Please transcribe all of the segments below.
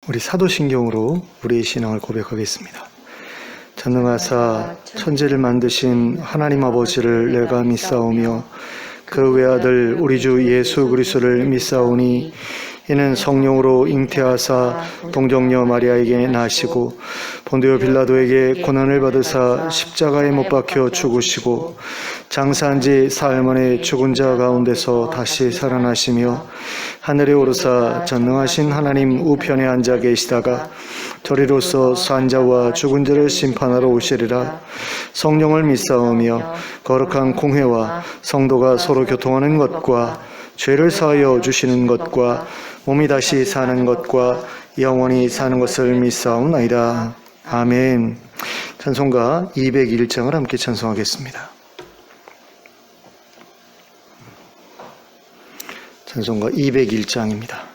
우리 사도신경으로 우리의 신앙을 고백하겠습니다. 전능하사 천지를 만드신 하나님 아버지를 내가 믿사오며 그 외아들 우리 주 예수 그리스도를 믿사오니 이는 성령으로 잉태하사 동정녀 마리아에게 나시고 본디오 빌라도에게 고난을 받으사 십자가에 못 박혀 죽으시고 장사한 지 사흘 만에 죽은 자 가운데서 다시 살아나시며 하늘에 오르사 전능하신 하나님 우편에 앉아 계시다가 저리로서 산자와 죽은 자를 심판하러 오시리라. 성령을 믿사오며 거룩한 공회와 성도가 서로 교통하는 것과 죄를 사하여 주시는 것과 몸이 다시 사는 것과 영원히 사는 것을 믿사옵나이다. 아멘. 찬송가 201장을 함께 찬송하겠습니다. 찬송가 201장입니다.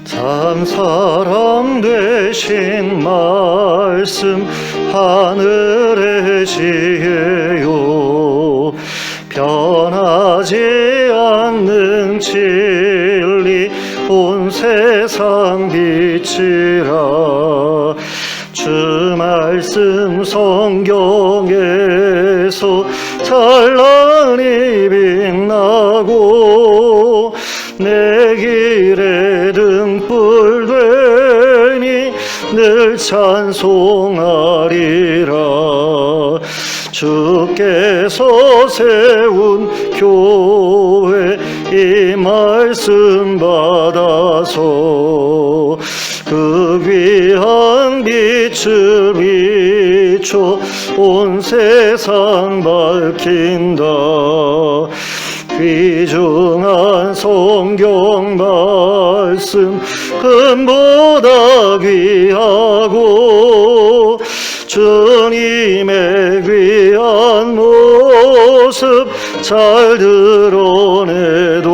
참 사람 되신 말씀 하늘의 지혜요 변하지 않는 진리 온 세상 빛이라. 주 말씀 성경에서 찬란히 빛나고 내 길에 등불 되니 늘 찬송하리라. 주께서 세운 교회 이 말씀 받아서 그 귀한 빛을 비춰 온 세상 밝힌다. 귀중한 성경 말씀 금보다 귀하고 주님의 귀한 모습 잘 드러내도다.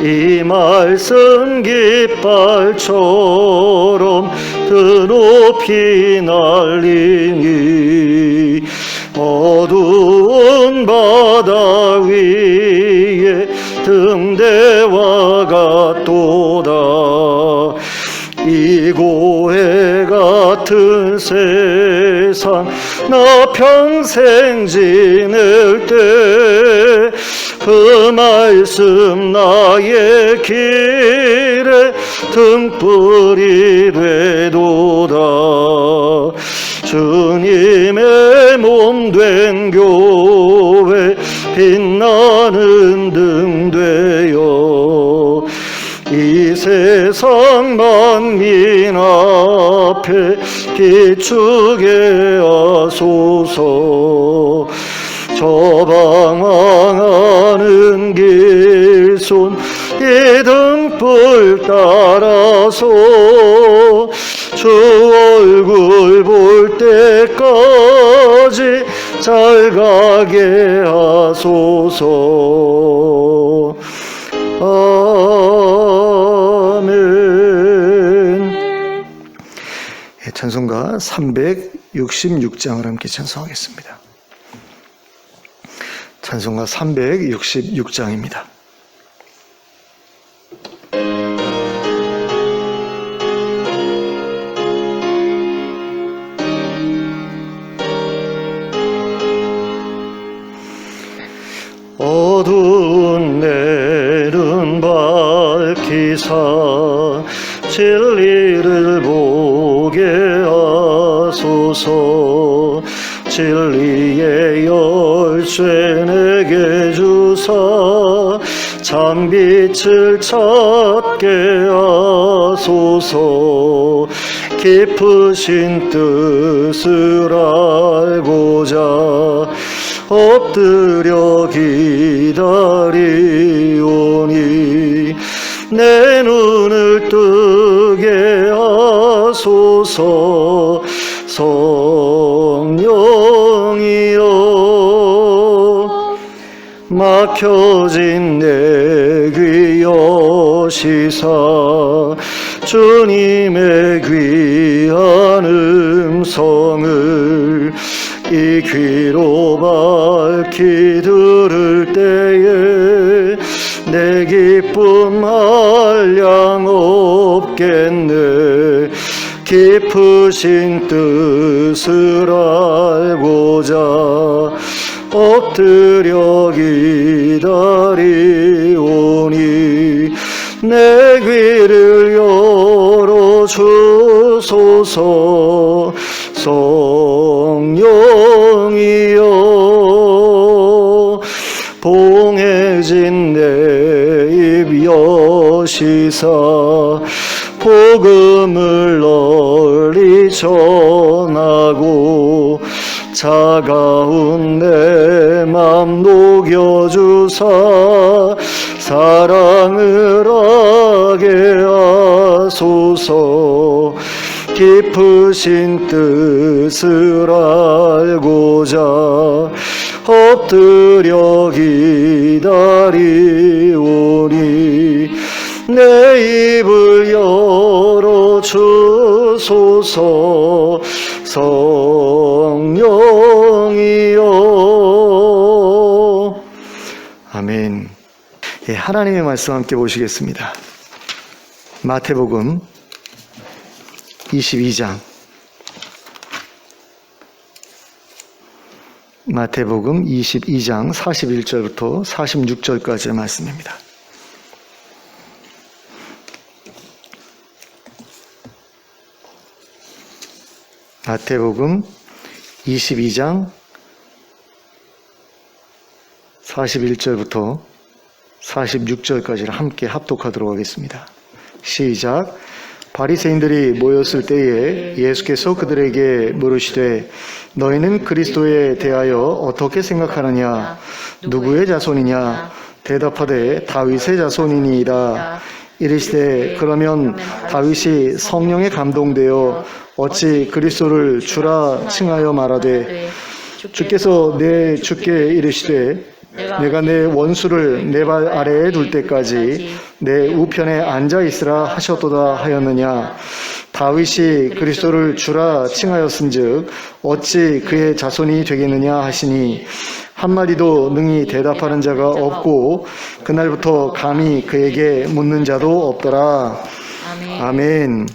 이 말씀 깃발처럼 드높이 날리니 어두운 바다 위에 등대와 같도다. 이 고해 같은 세상 나 평생 지낼 때 그 말씀 나의 길에 등불이 되도다. 주님의 몸 된 교회 빛나는 등 되어 이 세상 만민 앞에 비추게 하소서. 저방황하는 길손 이 등불 따라서 주 얼굴 볼 때까지 잘 가게 하소서. 아멘. 찬송가 366장을 함께 찬송하겠습니다. 찬송가 366장입니다. 어두운 내는 밝히사 진리를 보게 하소서. 진리의 열쇠 내게 주사 참빛을 찾게 하소서. 깊으신 뜻을 알고자 엎드려 기다리오니 내 눈을 뜨게 하소서. 성령이여 막혀진 내 귀 여시사 주님의 귀 음성을 이 귀로 밝히 들을 때에 내 기쁨 한량 없겠네. 깊으신 뜻을 알고자 엎드려 기다리오니 내 귀를 열어주소서. 성령이여 봉해진 내 입 여시사 복음을 널리 전하고 차가운 내 맘 녹여주사 사랑을 하게 하소서. 깊으신 뜻을 알고자 엎드려 기다리오니 내 입을 열어주소서. 성령이여. 아멘. 예, 하나님의 말씀 함께 보시겠습니다. 마태복음 22장. 마태복음 22장 41절부터 46절까지의 말씀입니다. 마태복음 22장 41절부터 46절까지를 함께 합독하도록 하겠습니다. 시작. 바리새인들이 모였을 때에 예수께서 그들에게 물으시되 너희는 그리스도에 대하여 어떻게 생각하느냐? 누구의 자손이냐? 대답하되 다윗의 자손이니이다. 이르시되 그러면 다윗이 성령에 감동되어 어찌 그리스도를 주라 칭하여 말하되 주께서 내 주께 이르시되 내가 내 원수를 내 발 아래에 둘 때까지 내 우편에 앉아 있으라 하셨도다 하였느냐? 다윗이 그리스도를 주라 칭하였은즉 어찌 그의 자손이 되겠느냐 하시니 한마디도 능히 대답하는 자가 없고 그날부터 감히 그에게 묻는 자도 없더라. 아멘.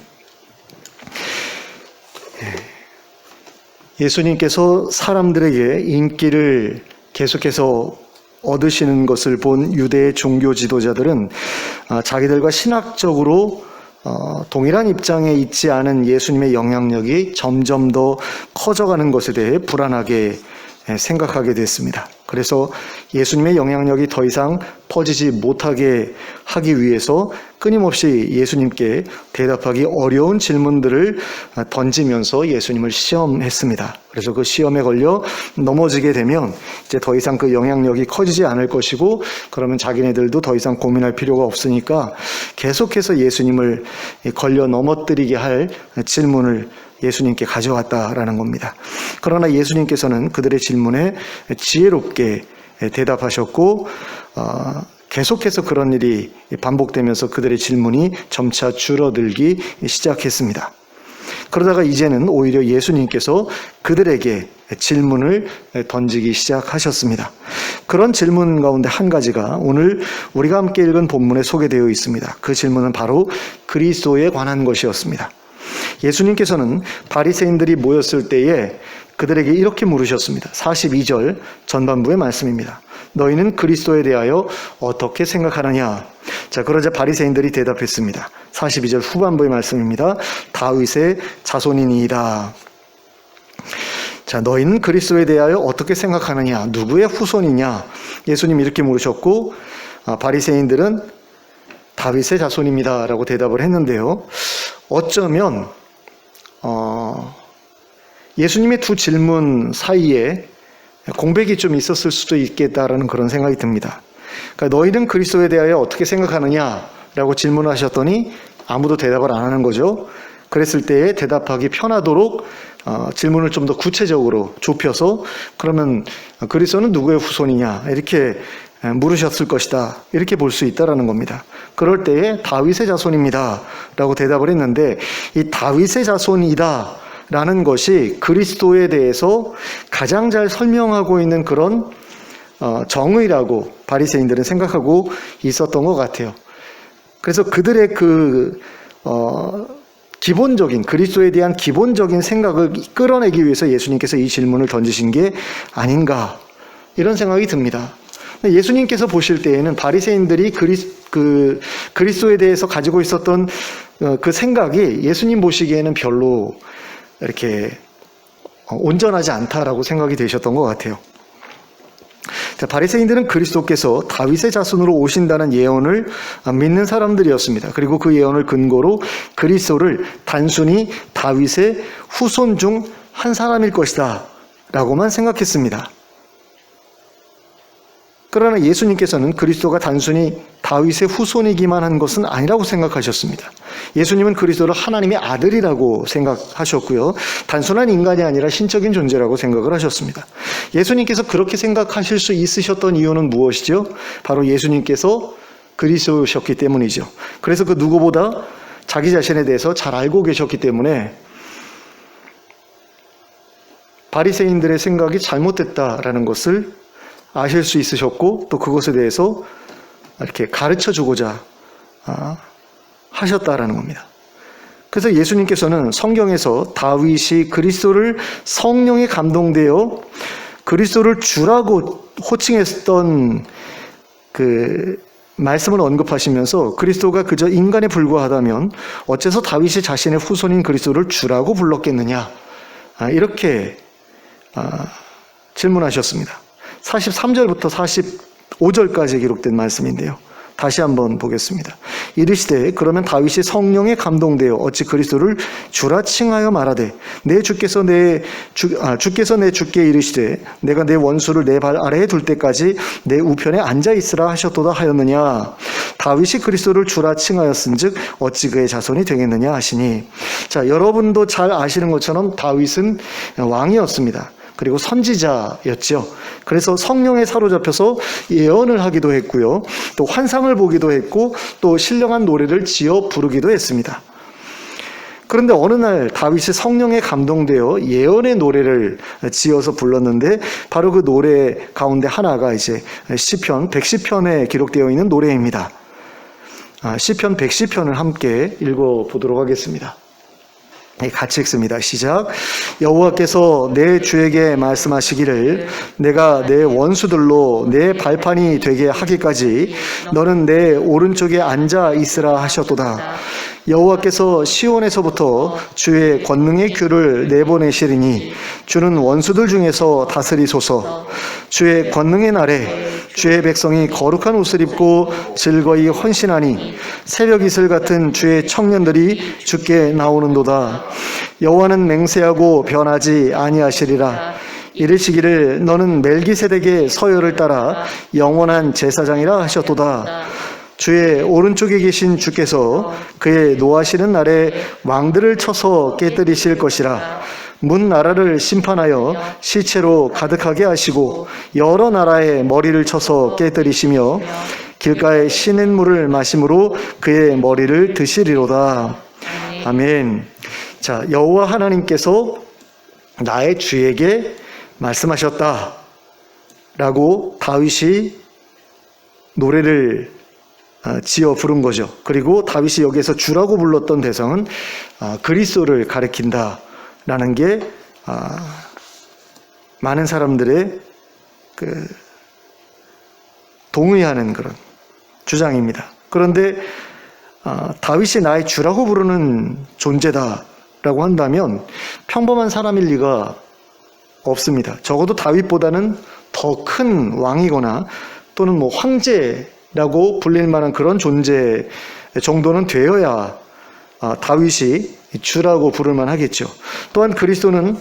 예수님께서 사람들에게 인기를 계속해서 얻으시는 것을 본 유대의 종교 지도자들은 자기들과 신학적으로 동일한 입장에 있지 않은 예수님의 영향력이 점점 더 커져가는 것에 대해 불안하게 생각하게 됐습니다. 그래서 예수님의 영향력이 더 이상 퍼지지 못하게 하기 위해서 끊임없이 예수님께 대답하기 어려운 질문들을 던지면서 예수님을 시험했습니다. 그래서 그 시험에 걸려 넘어지게 되면 이제 더 이상 그 영향력이 커지지 않을 것이고 그러면 자기네들도 더 이상 고민할 필요가 없으니까 계속해서 예수님을 걸려 넘어뜨리게 할 질문을 예수님께 가져왔다라는 겁니다. 그러나 예수님께서는 그들의 질문에 지혜롭게 대답하셨고 계속해서 그런 일이 반복되면서 그들의 질문이 점차 줄어들기 시작했습니다. 그러다가 이제는 오히려 예수님께서 그들에게 질문을 던지기 시작하셨습니다. 그런 질문 가운데 한 가지가 오늘 우리가 함께 읽은 본문에 소개되어 있습니다. 그 질문은 바로 그리스도에 관한 것이었습니다. 예수님께서는 바리새인들이 모였을 때에 그들에게 이렇게 물으셨습니다. 42절 전반부의 말씀입니다. 너희는 그리스도에 대하여 어떻게 생각하느냐? 자, 그러자 바리새인들이 대답했습니다. 42절 후반부의 말씀입니다. 다윗의 자손이니이다. 자, 너희는 그리스도에 대하여 어떻게 생각하느냐? 누구의 후손이냐? 예수님이 이렇게 물으셨고 바리새인들은 다윗의 자손입니다 라고 대답을 했는데요. 어쩌면 예수님의 두 질문 사이에 공백이 좀 있었을 수도 있겠다라는 그런 생각이 듭니다. 그러니까 너희는 그리스도에 대하여 어떻게 생각하느냐라고 질문하셨더니 아무도 대답을 안 하는 거죠. 그랬을 때에 대답하기 편하도록 질문을 좀 더 구체적으로 좁혀서 그러면 그리스도는 누구의 후손이냐 이렇게 물으셨을 것이다 이렇게 볼 수 있다라는 겁니다. 그럴 때에 다윗의 자손입니다 라고 대답을 했는데 이 다윗의 자손이다 라는 것이 그리스도에 대해서 가장 잘 설명하고 있는 그런 정의라고 바리새인들은 생각하고 있었던 것 같아요. 그래서 그들의 기본적인 그리스도에 대한 기본적인 생각을 끌어내기 위해서 예수님께서 이 질문을 던지신 게 아닌가 이런 생각이 듭니다. 예수님께서 보실 때에는 바리새인들이 그리스도에 대해서 가지고 있었던 그 생각이 예수님 보시기에는 별로 이렇게 온전하지 않다라고 생각이 되셨던 것 같아요. 바리새인들은 그리스도께서 다윗의 자손으로 오신다는 예언을 믿는 사람들이었습니다. 그리고 그 예언을 근거로 그리스도를 단순히 다윗의 후손 중 한 사람일 것이다 라고만 생각했습니다. 그러나 예수님께서는 그리스도가 단순히 다윗의 후손이기만 한 것은 아니라고 생각하셨습니다. 예수님은 그리스도를 하나님의 아들이라고 생각하셨고요. 단순한 인간이 아니라 신적인 존재라고 생각을 하셨습니다. 예수님께서 그렇게 생각하실 수 있으셨던 이유는 무엇이죠? 바로 예수님께서 그리스도셨기 때문이죠. 그래서 그 누구보다 자기 자신에 대해서 잘 알고 계셨기 때문에 바리새인들의 생각이 잘못됐다라는 것을 아실 수 있으셨고 또 그것에 대해서 이렇게 가르쳐 주고자 하셨다라는 겁니다. 그래서 예수님께서는 성경에서 다윗이 그리스도를 성령에 감동되어 그리스도를 주라고 호칭했던 그 말씀을 언급하시면서 그리스도가 그저 인간에 불과하다면 어째서 다윗이 자신의 후손인 그리스도를 주라고 불렀겠느냐 이렇게 질문하셨습니다. 43절부터 45절까지 기록된 말씀인데요. 다시 한번 보겠습니다. 이르시되 그러면 다윗이 성령에 감동되어 어찌 그리스도를 주라 칭하여 말하되 주께서 내 주께 이르시되 내가 내 원수를 내 발 아래에 둘 때까지 내 우편에 앉아 있으라 하셨도다 하였느냐. 다윗이 그리스도를 주라 칭하였은즉 어찌 그의 자손이 되겠느냐 하시니. 자, 여러분도 잘 아시는 것처럼 다윗은 왕이었습니다. 그리고 선지자였죠. 그래서 성령에 사로잡혀서 예언을 하기도 했고요. 또 환상을 보기도 했고 또 신령한 노래를 지어 부르기도 했습니다. 그런데 어느 날 다윗이 성령에 감동되어 예언의 노래를 지어서 불렀는데 바로 그 노래 가운데 하나가 이제 시편 110편에 기록되어 있는 노래입니다. 시편 110편을 함께 읽어보도록 하겠습니다. 같이 읽습니다. 시작. 여호와께서 내 주에게 말씀하시기를 내가 내 원수들로 내 발판이 되게 하기까지 너는 내 오른쪽에 앉아 있으라 하셨도다. 여호와께서 시온에서부터 주의 권능의 귤을 내보내시리니 주는 원수들 중에서 다스리소서. 주의 권능의 날에 주의 백성이 거룩한 옷을 입고 즐거이 헌신하니 새벽 이슬 같은 주의 청년들이 주께 나오는도다. 여호와는 맹세하고 변하지 아니하시리라. 이르시기를 너는 멜기세덱의 서열을 따라 영원한 제사장이라 하셨도다. 주의 오른쪽에 계신 주께서 그의 노하시는 날에 왕들을 쳐서 깨뜨리실 것이라. 문 나라를 심판하여 시체로 가득하게 하시고 여러 나라의 머리를 쳐서 깨뜨리시며 길가에 시냇물을 마심으로 그의 머리를 드시리로다. 아멘. 자, 여호와 하나님께서 나의 주에게 말씀하셨다 라고 다윗이 노래를 지어 부른 거죠. 그리고 다윗이 여기에서 주라고 불렀던 대상은 그리스도를 가리킨다 라는 게 많은 사람들의 동의하는 그런 주장입니다. 그런데 다윗이 나의 주라고 부르는 존재다라고 한다면 평범한 사람일 리가 없습니다. 적어도 다윗보다는 더 큰 왕이거나 또는 뭐 황제라고 불릴 만한 그런 존재 정도는 되어야 다윗이 주라고 부를 만하겠죠. 또한 그리스도는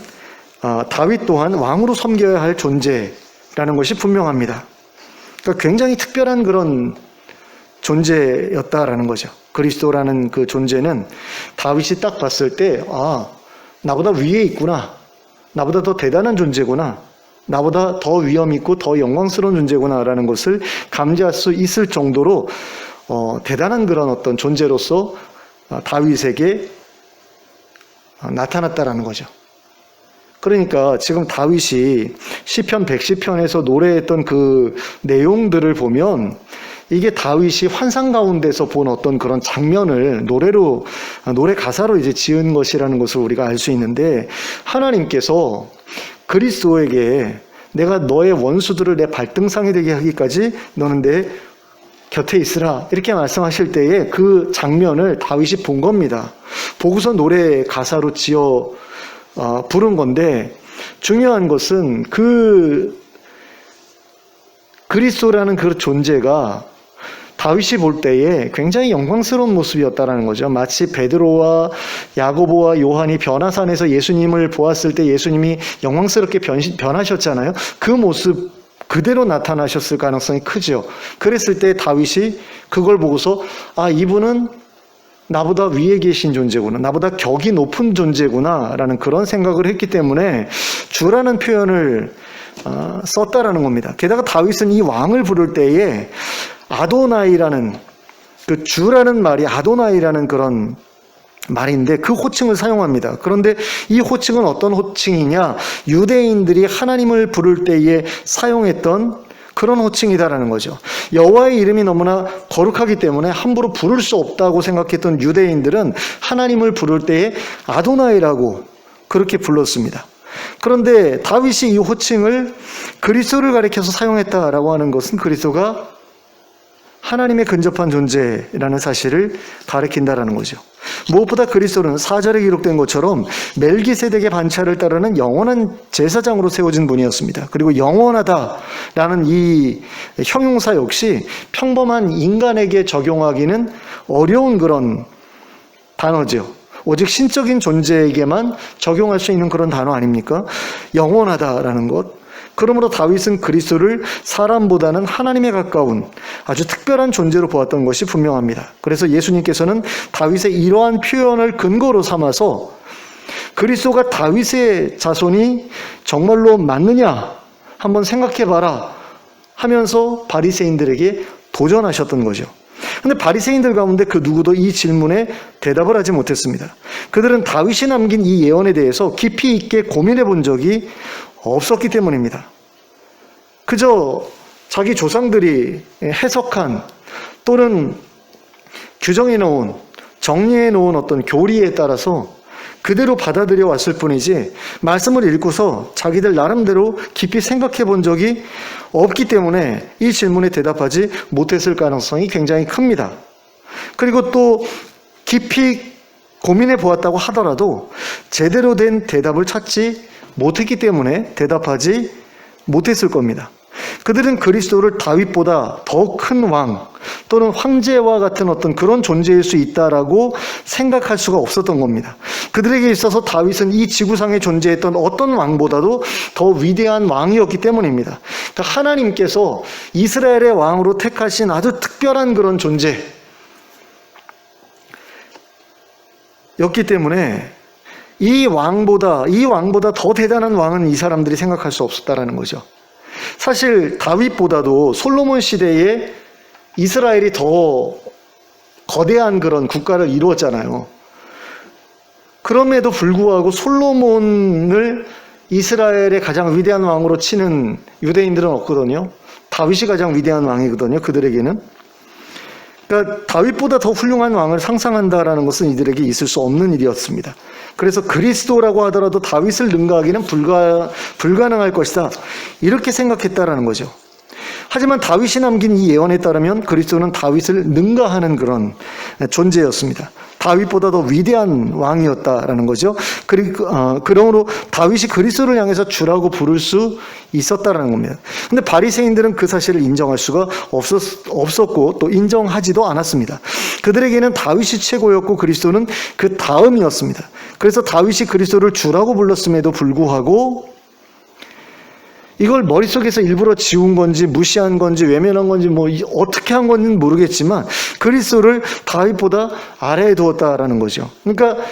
다윗 또한 왕으로 섬겨야 할 존재라는 것이 분명합니다. 그러니까 굉장히 특별한 그런 존재였다라는 거죠. 그리스도라는 그 존재는 다윗이 딱 봤을 때 나보다 위에 있구나, 나보다 더 대단한 존재구나, 나보다 더 위험 있고 더 영광스러운 존재구나라는 것을 감지할 수 있을 정도로 대단한 그런 어떤 존재로서 다윗에게 나타났다라는 거죠. 그러니까 지금 다윗이 시편 110편에서 노래했던 그 내용들을 보면 이게 다윗이 환상 가운데서 본 어떤 그런 장면을 노래 가사로 이제 지은 것이라는 것을 우리가 알 수 있는데, 하나님께서 그리스도에게 내가 너의 원수들을 내 발등상이 되게 하기까지 너는 내 곁에 있으라 이렇게 말씀하실 때에 그 장면을 다윗이 본 겁니다. 보고서 노래 가사로 지어 부른 건데, 중요한 것은 그 그리스도라는 그 존재가 다윗이 볼 때에 굉장히 영광스러운 모습이었다라는 거죠. 마치 베드로와 야고보와 요한이 변화산에서 예수님을 보았을 때 예수님이 영광스럽게 변하셨잖아요. 그 모습 그대로 나타나셨을 가능성이 크죠. 그랬을 때 다윗이 그걸 보고서 이분은 나보다 위에 계신 존재구나, 나보다 격이 높은 존재구나 라는 그런 생각을 했기 때문에 주라는 표현을 썼다라는 겁니다. 게다가 다윗은 이 왕을 부를 때에 아도나이라는, 그 주라는 말이 아도나이라는 그런 말인데 그 호칭을 사용합니다. 그런데 이 호칭은 어떤 호칭이냐, 유대인들이 하나님을 부를 때에 사용했던 그런 호칭이다라는 거죠. 여호와의 이름이 너무나 거룩하기 때문에 함부로 부를 수 없다고 생각했던 유대인들은 하나님을 부를 때에 아도나이라고 그렇게 불렀습니다. 그런데 다윗이 이 호칭을 그리스도를 가리켜서 사용했다라고 하는 것은 그리스도가 하나님의 근접한 존재라는 사실을 가리킨다라는 거죠. 무엇보다 그리스도는 4절에 기록된 것처럼 멜기세덱의 반차를 따르는 영원한 제사장으로 세워진 분이었습니다. 그리고 영원하다라는 이 형용사 역시 평범한 인간에게 적용하기는 어려운 그런 단어죠. 오직 신적인 존재에게만 적용할 수 있는 그런 단어 아닙니까? 영원하다라는 것. 그러므로 다윗은 그리스도를 사람보다는 하나님에 가까운 아주 특별한 존재로 보았던 것이 분명합니다. 그래서 예수님께서는 다윗의 이러한 표현을 근거로 삼아서 그리스도가 다윗의 자손이 정말로 맞느냐 한번 생각해봐라 하면서 바리새인들에게 도전하셨던 거죠. 근데 바리새인들 가운데 그 누구도 이 질문에 대답을 하지 못했습니다. 그들은 다윗이 남긴 이 예언에 대해서 깊이 있게 고민해 본 적이 없었기 때문입니다. 그저 자기 조상들이 해석한 또는 규정해 놓은, 정리해 놓은 어떤 교리에 따라서 그대로 받아들여 왔을 뿐이지 말씀을 읽고서 자기들 나름대로 깊이 생각해 본 적이 없기 때문에 이 질문에 대답하지 못했을 가능성이 굉장히 큽니다. 그리고 또 깊이 고민해 보았다고 하더라도 제대로 된 대답을 찾지 못했기 때문에 대답하지 못했을 겁니다. 그들은 그리스도를 다윗보다 더 큰 왕 또는 황제와 같은 어떤 그런 존재일 수 있다라고 생각할 수가 없었던 겁니다. 그들에게 있어서 다윗은 이 지구상에 존재했던 어떤 왕보다도 더 위대한 왕이었기 때문입니다. 그러니까 하나님께서 이스라엘의 왕으로 택하신 아주 특별한 그런 존재였기 때문에 이 왕보다 더 대단한 왕은 이 사람들이 생각할 수 없었다라는 거죠. 사실 다윗보다도 솔로몬 시대에 이스라엘이 더 거대한 그런 국가를 이루었잖아요. 그럼에도 불구하고 솔로몬을 이스라엘의 가장 위대한 왕으로 치는 유대인들은 없거든요. 다윗이 가장 위대한 왕이거든요, 그들에게는. 그러니까 다윗보다 더 훌륭한 왕을 상상한다라는 것은 이들에게 있을 수 없는 일이었습니다. 그래서 그리스도라고 하더라도 다윗을 능가하기는 불가능할 것이다, 이렇게 생각했다라는 거죠. 하지만 다윗이 남긴 이 예언에 따르면 그리스도는 다윗을 능가하는 그런 존재였습니다. 다윗보다 더 위대한 왕이었다라는 거죠. 그러므로 다윗이 그리스도를 향해서 주라고 부를 수 있었다라는 겁니다. 근데 바리새인들은 그 사실을 인정할 수가 없었고 또 인정하지도 않았습니다. 그들에게는 다윗이 최고였고 그리스도는 그 다음이었습니다. 그래서 다윗이 그리스도를 주라고 불렀음에도 불구하고 이걸 머릿속에서 일부러 지운 건지 무시한 건지 외면한 건지 어떻게 한 건지는 모르겠지만 그리스도를 다윗보다 아래에 두었다라는 거죠. 그러니까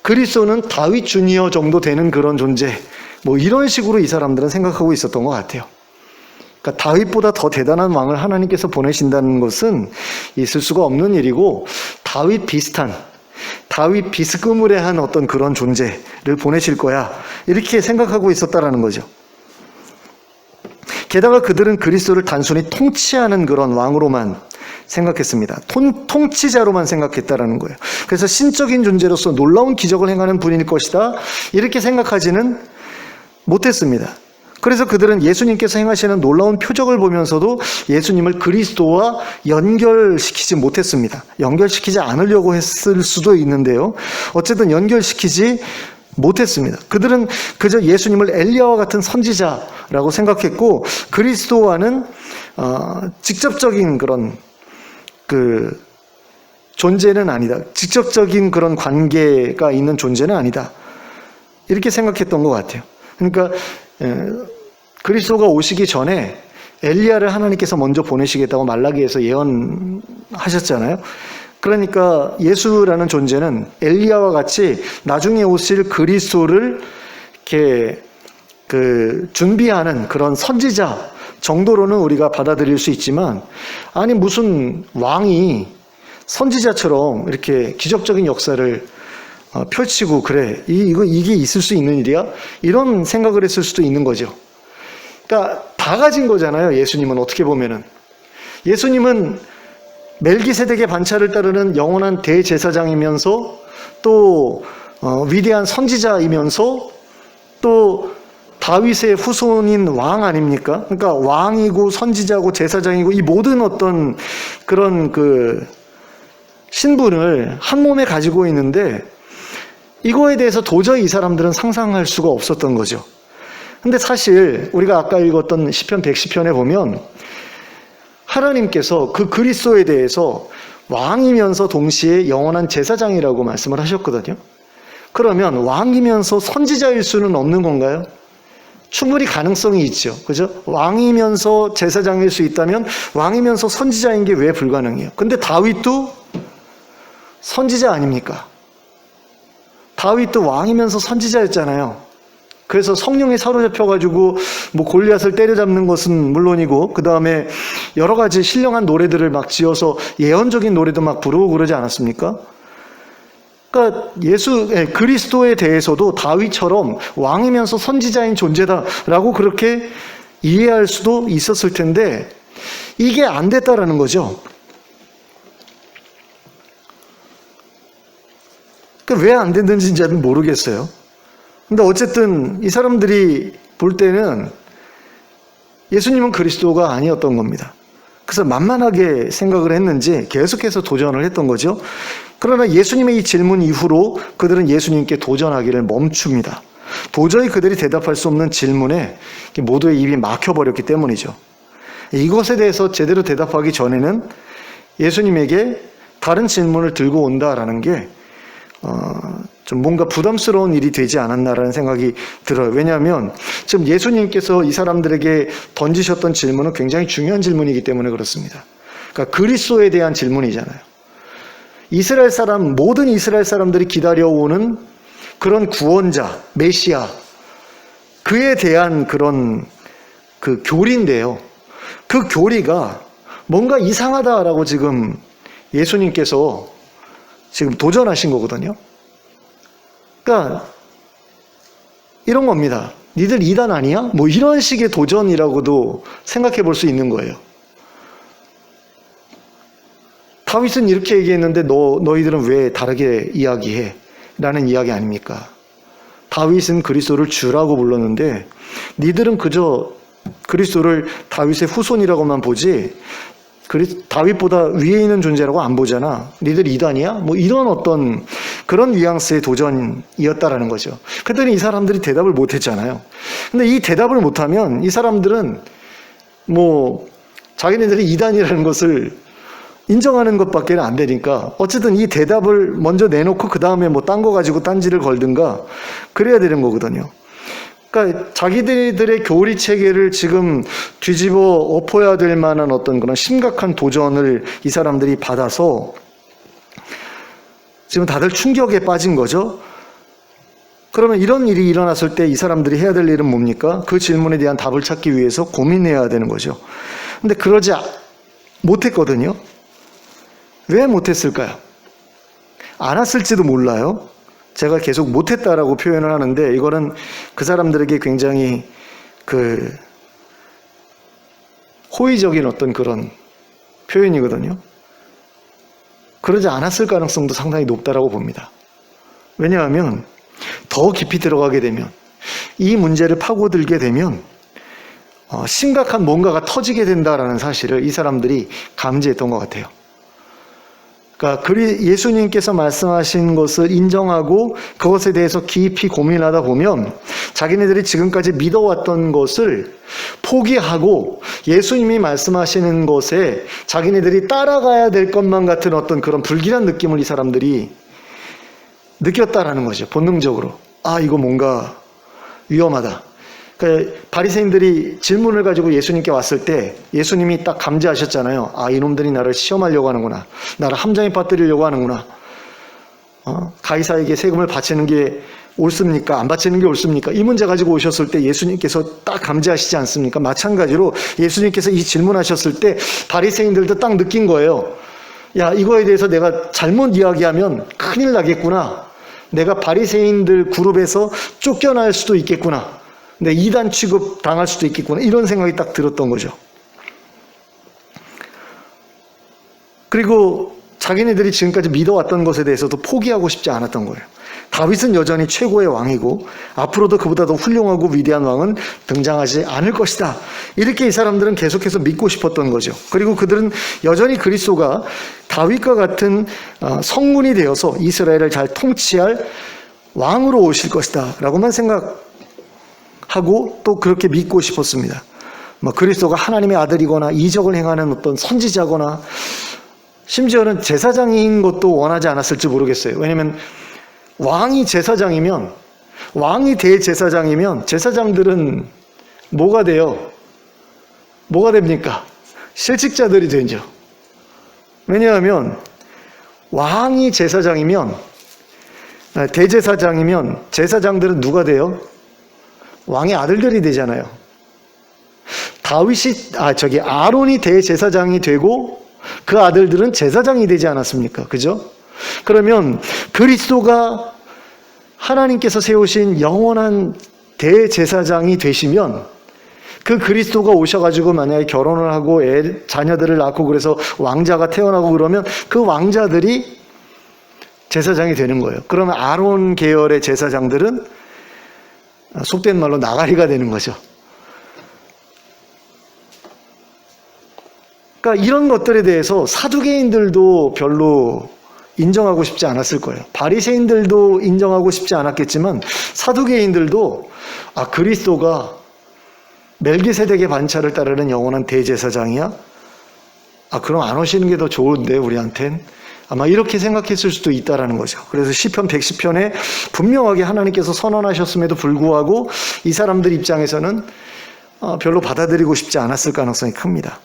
그리스도는 다윗 주니어 정도 되는 그런 존재, 이런 식으로 이 사람들은 생각하고 있었던 것 같아요. 그러니까 다윗보다 더 대단한 왕을 하나님께서 보내신다는 것은 있을 수가 없는 일이고 다윗 비슷한, 다윗 비스그무레한 어떤 그런 존재를 보내실 거야. 이렇게 생각하고 있었다라는 거죠. 게다가 그들은 그리스도를 단순히 통치하는 그런 왕으로만 생각했습니다. 통치자로만 생각했다라는 거예요. 그래서 신적인 존재로서 놀라운 기적을 행하는 분일 것이다. 이렇게 생각하지는 못했습니다. 그래서 그들은 예수님께서 행하시는 놀라운 표적을 보면서도 예수님을 그리스도와 연결시키지 못했습니다. 연결시키지 않으려고 했을 수도 있는데요. 어쨌든 연결시키지 못했습니다. 그들은 그저 예수님을 엘리야와 같은 선지자라고 생각했고 그리스도와는 직접적인 그런 그 존재는 아니다. 직접적인 그런 관계가 있는 존재는 아니다. 이렇게 생각했던 것 같아요. 그러니까 그리스도가 오시기 전에 엘리야를 하나님께서 먼저 보내시겠다고 말라기에서 예언하셨잖아요. 그러니까 예수라는 존재는 엘리야와 같이 나중에 오실 그리스도를 이렇게 준비하는 그런 선지자 정도로는 우리가 받아들일 수 있지만, 아니 무슨 왕이 선지자처럼 이렇게 기적적인 역사를 펼치고 그래 이게 있을 수 있는 일이야? 이런 생각을 했을 수도 있는 거죠. 그러니까 다 가진 거잖아요. 예수님은 어떻게 보면은 예수님은 멜기세덱의 반차를 따르는 영원한 대제사장이면서 또 위대한 선지자이면서 또 다윗의 후손인 왕 아닙니까? 그러니까 왕이고 선지자고 제사장이고 이 모든 어떤 그런 그 신분을 한 몸에 가지고 있는데 이거에 대해서 도저히 이 사람들은 상상할 수가 없었던 거죠. 근데 사실 우리가 아까 읽었던 시편 110편에 보면 하나님께서 그 그리스도에 대해서 왕이면서 동시에 영원한 제사장이라고 말씀을 하셨거든요. 그러면 왕이면서 선지자일 수는 없는 건가요? 충분히 가능성이 있죠. 그죠? 왕이면서 제사장일 수 있다면 왕이면서 선지자인 게 왜 불가능해요? 근데 다윗도 선지자 아닙니까? 다윗도 왕이면서 선지자였잖아요. 그래서 성령에 사로잡혀가지고 뭐 골리앗을 때려잡는 것은 물론이고 그 다음에 여러 가지 신령한 노래들을 막 지어서 예언적인 노래도 막 부르고 그러지 않았습니까? 그러니까 그리스도에 대해서도 다윗처럼 왕이면서 선지자인 존재다라고 그렇게 이해할 수도 있었을 텐데 이게 안 됐다라는 거죠. 그러니까 왜 안 됐는지 잘 모르겠어요. 근데 어쨌든 이 사람들이 볼 때는 예수님은 그리스도가 아니었던 겁니다. 그래서 만만하게 생각을 했는지 계속해서 도전을 했던 거죠. 그러나 예수님의 이 질문 이후로 그들은 예수님께 도전하기를 멈춥니다. 도저히 그들이 대답할 수 없는 질문에 모두의 입이 막혀버렸기 때문이죠. 이것에 대해서 제대로 대답하기 전에는 예수님에게 다른 질문을 들고 온다라는 게 좀 뭔가 부담스러운 일이 되지 않았나라는 생각이 들어요. 왜냐하면 지금 예수님께서 이 사람들에게 던지셨던 질문은 굉장히 중요한 질문이기 때문에 그렇습니다. 그러니까 그리스도에 대한 질문이잖아요. 모든 이스라엘 사람들이 기다려오는 그런 구원자, 메시아, 그에 대한 그런 그 교리인데요. 그 교리가 뭔가 이상하다라고 지금 예수님께서 지금 도전하신 거거든요. 그러니까 이런 겁니다. 니들 이단 아니야? 뭐 이런 식의 도전이라고도 생각해 볼 수 있는 거예요. 다윗은 이렇게 얘기했는데 너희들은 왜 다르게 이야기해? 라는 이야기 아닙니까? 다윗은 그리스도를 주라고 불렀는데 니들은 그저 그리스도를 다윗의 후손이라고만 보지 다윗보다 위에 있는 존재라고 안 보잖아. 니들 이단이야? 뭐 이런 어떤 그런 뉘앙스의 도전이었다라는 거죠. 그랬더니 이 사람들이 대답을 못했잖아요. 근데 이 대답을 못하면 이 사람들은 뭐 자기네들이 이단이라는 것을 인정하는 것밖에 안 되니까 어쨌든 이 대답을 먼저 내놓고 그 다음에 뭐 딴 거 가지고 딴지를 걸든가 그래야 되는 거거든요. 그러니까 자기들의 교리 체계를 지금 뒤집어 엎어야 될 만한 어떤 그런 심각한 도전을 이 사람들이 받아서 지금 다들 충격에 빠진 거죠. 그러면 이런 일이 일어났을 때 이 사람들이 해야 될 일은 뭡니까? 그 질문에 대한 답을 찾기 위해서 고민해야 되는 거죠. 근데 그러지 못했거든요. 왜 못했을까요? 안 왔을지도 몰라요. 제가 계속 못했다라고 표현을 하는데 이거는 그 사람들에게 굉장히 호의적인 어떤 그런 표현이거든요. 그러지 않았을 가능성도 상당히 높다라고 봅니다. 왜냐하면 더 깊이 들어가게 되면 이 문제를 파고들게 되면 심각한 뭔가가 터지게 된다라는 사실을 이 사람들이 감지했던 것 같아요. 그러니까 예수님께서 말씀하신 것을 인정하고 그것에 대해서 깊이 고민하다 보면 자기네들이 지금까지 믿어왔던 것을 포기하고 예수님이 말씀하시는 것에 자기네들이 따라가야 될 것만 같은 어떤 그런 불길한 느낌을 이 사람들이 느꼈다라는 거죠. 본능적으로. 아, 이거 뭔가 위험하다. 그러니까 바리새인들이 질문을 가지고 예수님께 왔을 때 예수님이 딱 감지하셨잖아요. 아, 이놈들이 나를 시험하려고 하는구나. 나를 함정에 빠뜨리려고 하는구나. 가이사에게 세금을 바치는 게 옳습니까? 안 바치는 게 옳습니까? 이 문제 가지고 오셨을 때 예수님께서 딱 감지하시지 않습니까? 마찬가지로 예수님께서 이 질문하셨을 때 바리새인들도 딱 느낀 거예요. 야, 이거에 대해서 내가 잘못 이야기하면 큰일 나겠구나. 내가 바리새인들 그룹에서 쫓겨날 수도 있겠구나. 내 이단 취급 당할 수도 있겠구나. 이런 생각이 딱 들었던 거죠. 그리고 자기네들이 지금까지 믿어왔던 것에 대해서도 포기하고 싶지 않았던 거예요. 다윗은 여전히 최고의 왕이고 앞으로도 그보다 더 훌륭하고 위대한 왕은 등장하지 않을 것이다. 이렇게 이 사람들은 계속해서 믿고 싶었던 거죠. 그리고 그들은 여전히 그리스도가 다윗과 같은 성군이 되어서 이스라엘을 잘 통치할 왕으로 오실 것이다 라고만 생각하고 또 그렇게 믿고 싶었습니다. 그리스도가 하나님의 아들이거나 이적을 행하는 어떤 선지자거나 심지어는 제사장인 것도 원하지 않았을지 모르겠어요. 왜냐하면 왕이 제사장이면, 왕이 대제사장이면 제사장들은 뭐가 돼요? 뭐가 됩니까? 실직자들이 되죠. 왜냐하면 왕이 제사장이면, 대제사장이면 제사장들은 누가 돼요? 왕의 아들들이 되잖아요. 아론이 대제사장이 되고 그 아들들은 제사장이 되지 않았습니까? 그죠? 그러면 그리스도가 하나님께서 세우신 영원한 대제사장이 되시면 그 그리스도가 오셔가지고 만약에 결혼을 하고 자녀들을 낳고 그래서 왕자가 태어나고 그러면 그 왕자들이 제사장이 되는 거예요. 그러면 아론 계열의 제사장들은 속된 말로 나가리가 되는 거죠. 그러니까 이런 것들에 대해서 사두개인들도 별로 인정하고 싶지 않았을 거예요. 바리새인들도 인정하고 싶지 않았겠지만 사두개인들도 그리스도가 멜기세덱의 반차를 따르는 영원한 대제사장이야? 그럼 안 오시는 게 더 좋은데 우리한텐? 아마 이렇게 생각했을 수도 있다라는 거죠. 그래서 시편 110편에 분명하게 하나님께서 선언하셨음에도 불구하고 이 사람들 입장에서는 별로 받아들이고 싶지 않았을 가능성이 큽니다.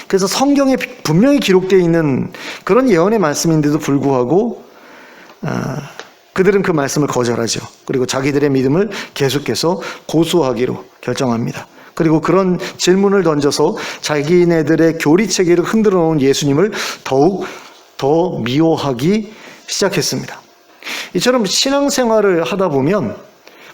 그래서 성경에 분명히 기록되어 있는 그런 예언의 말씀인데도 불구하고 그들은 그 말씀을 거절하죠. 그리고 자기들의 믿음을 계속해서 고수하기로 결정합니다. 그리고 그런 질문을 던져서 자기네들의 교리체계를 흔들어 놓은 예수님을 더욱 더 미워하기 시작했습니다. 이처럼 신앙생활을 하다 보면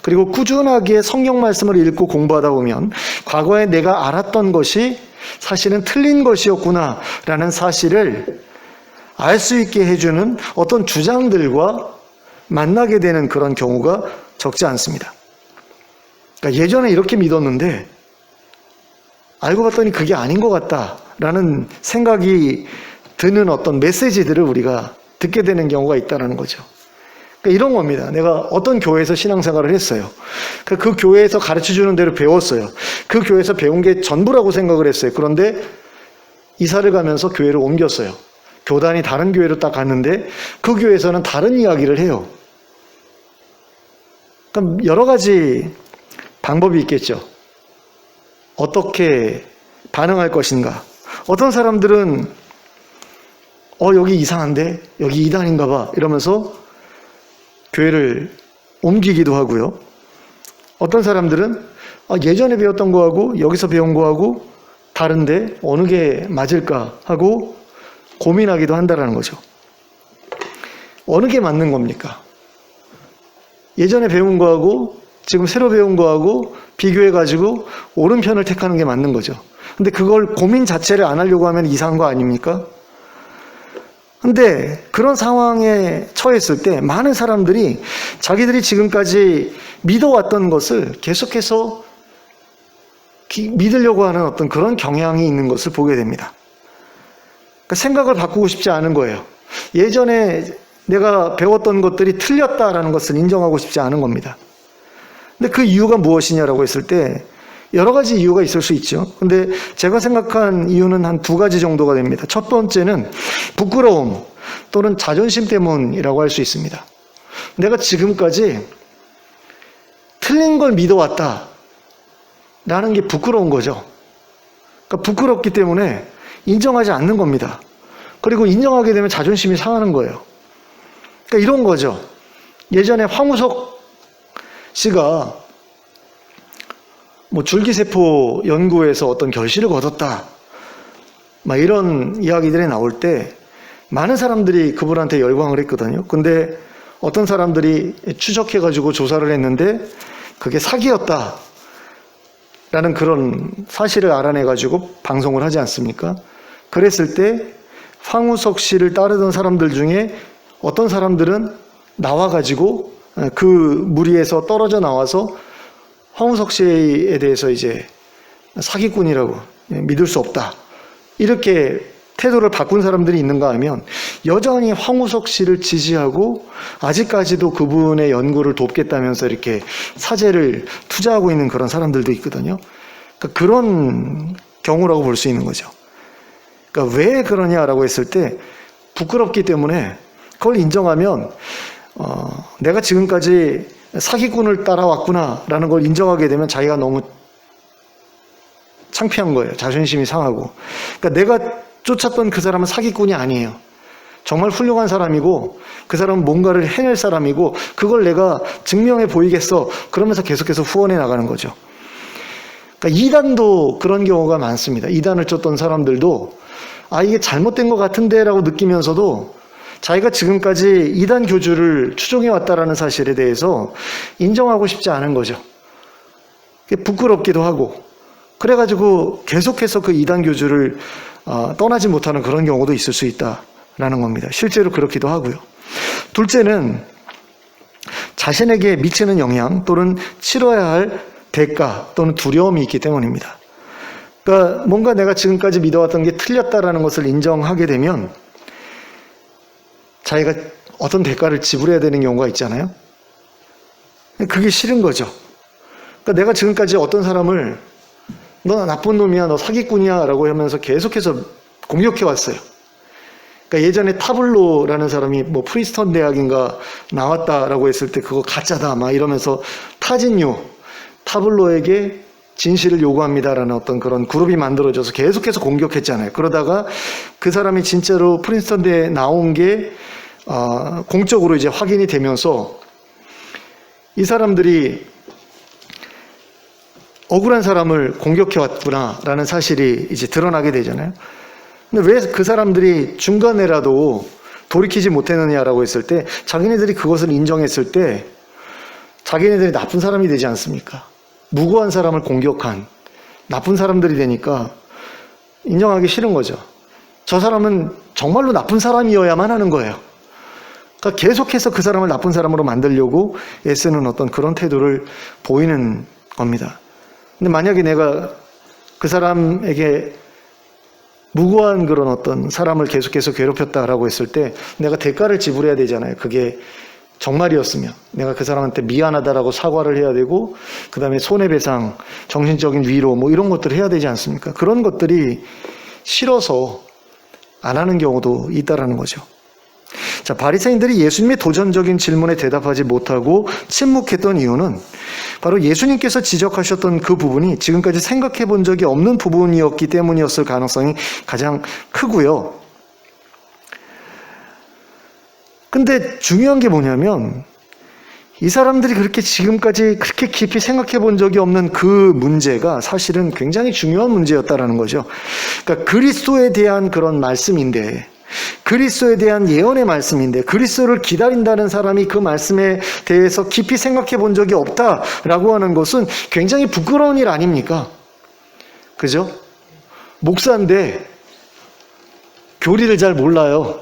그리고 꾸준하게 성경 말씀을 읽고 공부하다 보면 과거에 내가 알았던 것이 사실은 틀린 것이었구나 라는 사실을 알 수 있게 해주는 어떤 주장들과 만나게 되는 그런 경우가 적지 않습니다. 그러니까 예전에 이렇게 믿었는데 알고 봤더니 그게 아닌 것 같다라는 생각이 드는 어떤 메시지들을 우리가 듣게 되는 경우가 있다는 거죠. 그러니까 이런 겁니다. 내가 어떤 교회에서 신앙생활을 했어요. 그 교회에서 가르쳐주는 대로 배웠어요. 그 교회에서 배운 게 전부라고 생각을 했어요. 그런데 이사를 가면서 교회를 옮겼어요. 교단이 다른 교회로 딱 갔는데 그 교회에서는 다른 이야기를 해요. 그럼 여러 가지 방법이 있겠죠. 어떻게 반응할 것인가. 어떤 사람들은 여기 이상한데? 여기 이단인가 봐. 이러면서 교회를 옮기기도 하고요. 어떤 사람들은 예전에 배웠던 거하고 여기서 배운 거하고 다른데 어느 게 맞을까 하고 고민하기도 한다는 거죠. 어느 게 맞는 겁니까? 예전에 배운 거하고 지금 새로 배운 거하고 비교해가지고 옳은 편을 택하는 게 맞는 거죠. 근데 그걸 고민 자체를 안 하려고 하면 이상한 거 아닙니까? 근데 그런 상황에 처했을 때 많은 사람들이 자기들이 지금까지 믿어왔던 것을 계속해서 믿으려고 하는 어떤 그런 경향이 있는 것을 보게 됩니다. 그러니까 생각을 바꾸고 싶지 않은 거예요. 예전에 내가 배웠던 것들이 틀렸다라는 것을 인정하고 싶지 않은 겁니다. 근데 그 이유가 무엇이냐라고 했을 때 여러 가지 이유가 있을 수 있죠. 근데 제가 생각한 이유는 한 두 가지 정도가 됩니다. 첫 번째는 부끄러움 또는 자존심 때문이라고 할 수 있습니다. 내가 지금까지 틀린 걸 믿어왔다 라는 게 부끄러운 거죠. 그러니까 부끄럽기 때문에 인정하지 않는 겁니다. 그리고 인정하게 되면 자존심이 상하는 거예요. 그러니까 이런 거죠. 예전에 황우석 씨가 뭐 줄기세포 연구에서 어떤 결실을 거뒀다, 막 이런 이야기들이 나올 때 많은 사람들이 그분한테 열광을 했거든요. 근데 어떤 사람들이 추적해가지고 조사를 했는데 그게 사기였다 라는 그런 사실을 알아내가지고 방송을 하지 않습니까? 그랬을 때 황우석 씨를 따르던 사람들 중에 어떤 사람들은 나와가지고 그 무리에서 떨어져 나와서 황우석 씨에 대해서 이제 사기꾼이라고, 믿을 수 없다, 이렇게 태도를 바꾼 사람들이 있는가 하면 여전히 황우석 씨를 지지하고 아직까지도 그분의 연구를 돕겠다면서 이렇게 사재를 투자하고 있는 그런 사람들도 있거든요. 그러니까 그런 경우라고 볼 수 있는 거죠. 그러니까 왜 그러냐라고 했을 때 부끄럽기 때문에 그걸 인정하면 내가 지금까지 사기꾼을 따라왔구나라는 걸 인정하게 되면 자기가 너무 창피한 거예요. 자존심이 상하고. 그러니까 내가 쫓았던 그 사람은 사기꾼이 아니에요. 정말 훌륭한 사람이고 그 사람은 뭔가를 해낼 사람이고 그걸 내가 증명해 보이겠어. 그러면서 계속해서 후원해 나가는 거죠. 그러니까 이단도 그런 경우가 많습니다. 이단을 쫓던 사람들도 이게 잘못된 것 같은데 라고 느끼면서도 자기가 지금까지 이단 교주를 추종해 왔다라는 사실에 대해서 인정하고 싶지 않은 거죠. 부끄럽기도 하고 그래가지고 계속해서 그 이단 교주를 떠나지 못하는 그런 경우도 있을 수 있다라는 겁니다. 실제로 그렇기도 하고요. 둘째는 자신에게 미치는 영향 또는 치러야 할 대가 또는 두려움이 있기 때문입니다. 그러니까 뭔가 내가 지금까지 믿어왔던 게 틀렸다라는 것을 인정하게 되면 자기가 어떤 대가를 지불해야 되는 경우가 있잖아요. 그게 싫은 거죠. 그러니까 내가 지금까지 어떤 사람을 너 나쁜 놈이야, 너 사기꾼이야 라고 하면서 계속해서 공격해 왔어요. 그러니까 예전에 타블로라는 사람이 뭐 프린스턴 대학인가 나왔다라고 했을 때 그거 가짜다 막 이러면서 타진요, 타블로에게 진실을 요구합니다라는 어떤 그런 그룹이 만들어져서 계속해서 공격했잖아요. 그러다가 그 사람이 진짜로 프린스턴 대에 나온 게 공적으로 이제 확인이 되면서 이 사람들이 억울한 사람을 공격해 왔구나라는 사실이 이제 드러나게 되잖아요. 근데 왜 그 사람들이 중간에라도 돌이키지 못했느냐라고 했을 때 자기네들이 그것을 인정했을 때 자기네들이 나쁜 사람이 되지 않습니까? 무고한 사람을 공격한 나쁜 사람들이 되니까 인정하기 싫은 거죠. 저 사람은 정말로 나쁜 사람이어야만 하는 거예요. 그러니까 계속해서 그 사람을 나쁜 사람으로 만들려고 애쓰는 어떤 그런 태도를 보이는 겁니다. 근데 만약에 내가 그 사람에게 무고한 그런 어떤 사람을 계속해서 괴롭혔다라고 했을 때 내가 대가를 지불해야 되잖아요. 그게 정말이었으면 내가 그 사람한테 미안하다라고 사과를 해야 되고 그 다음에 손해배상, 정신적인 위로 뭐 이런 것들을 해야 되지 않습니까? 그런 것들이 싫어서 안 하는 경우도 있다라는 거죠. 자, 바리새인들이 예수님의 도전적인 질문에 대답하지 못하고 침묵했던 이유는 바로 예수님께서 지적하셨던 그 부분이 지금까지 생각해 본 적이 없는 부분이었기 때문이었을 가능성이 가장 크고요. 근데 중요한 게 뭐냐면 이 사람들이 그렇게 지금까지 그렇게 깊이 생각해 본 적이 없는 그 문제가 사실은 굉장히 중요한 문제였다라는 거죠. 그러니까 그리스도에 대한 그런 말씀인데 그리스도에 대한 예언의 말씀인데 그리스도를 기다린다는 사람이 그 말씀에 대해서 깊이 생각해 본 적이 없다라고 하는 것은 굉장히 부끄러운 일 아닙니까? 그죠? 목사인데 교리를 잘 몰라요.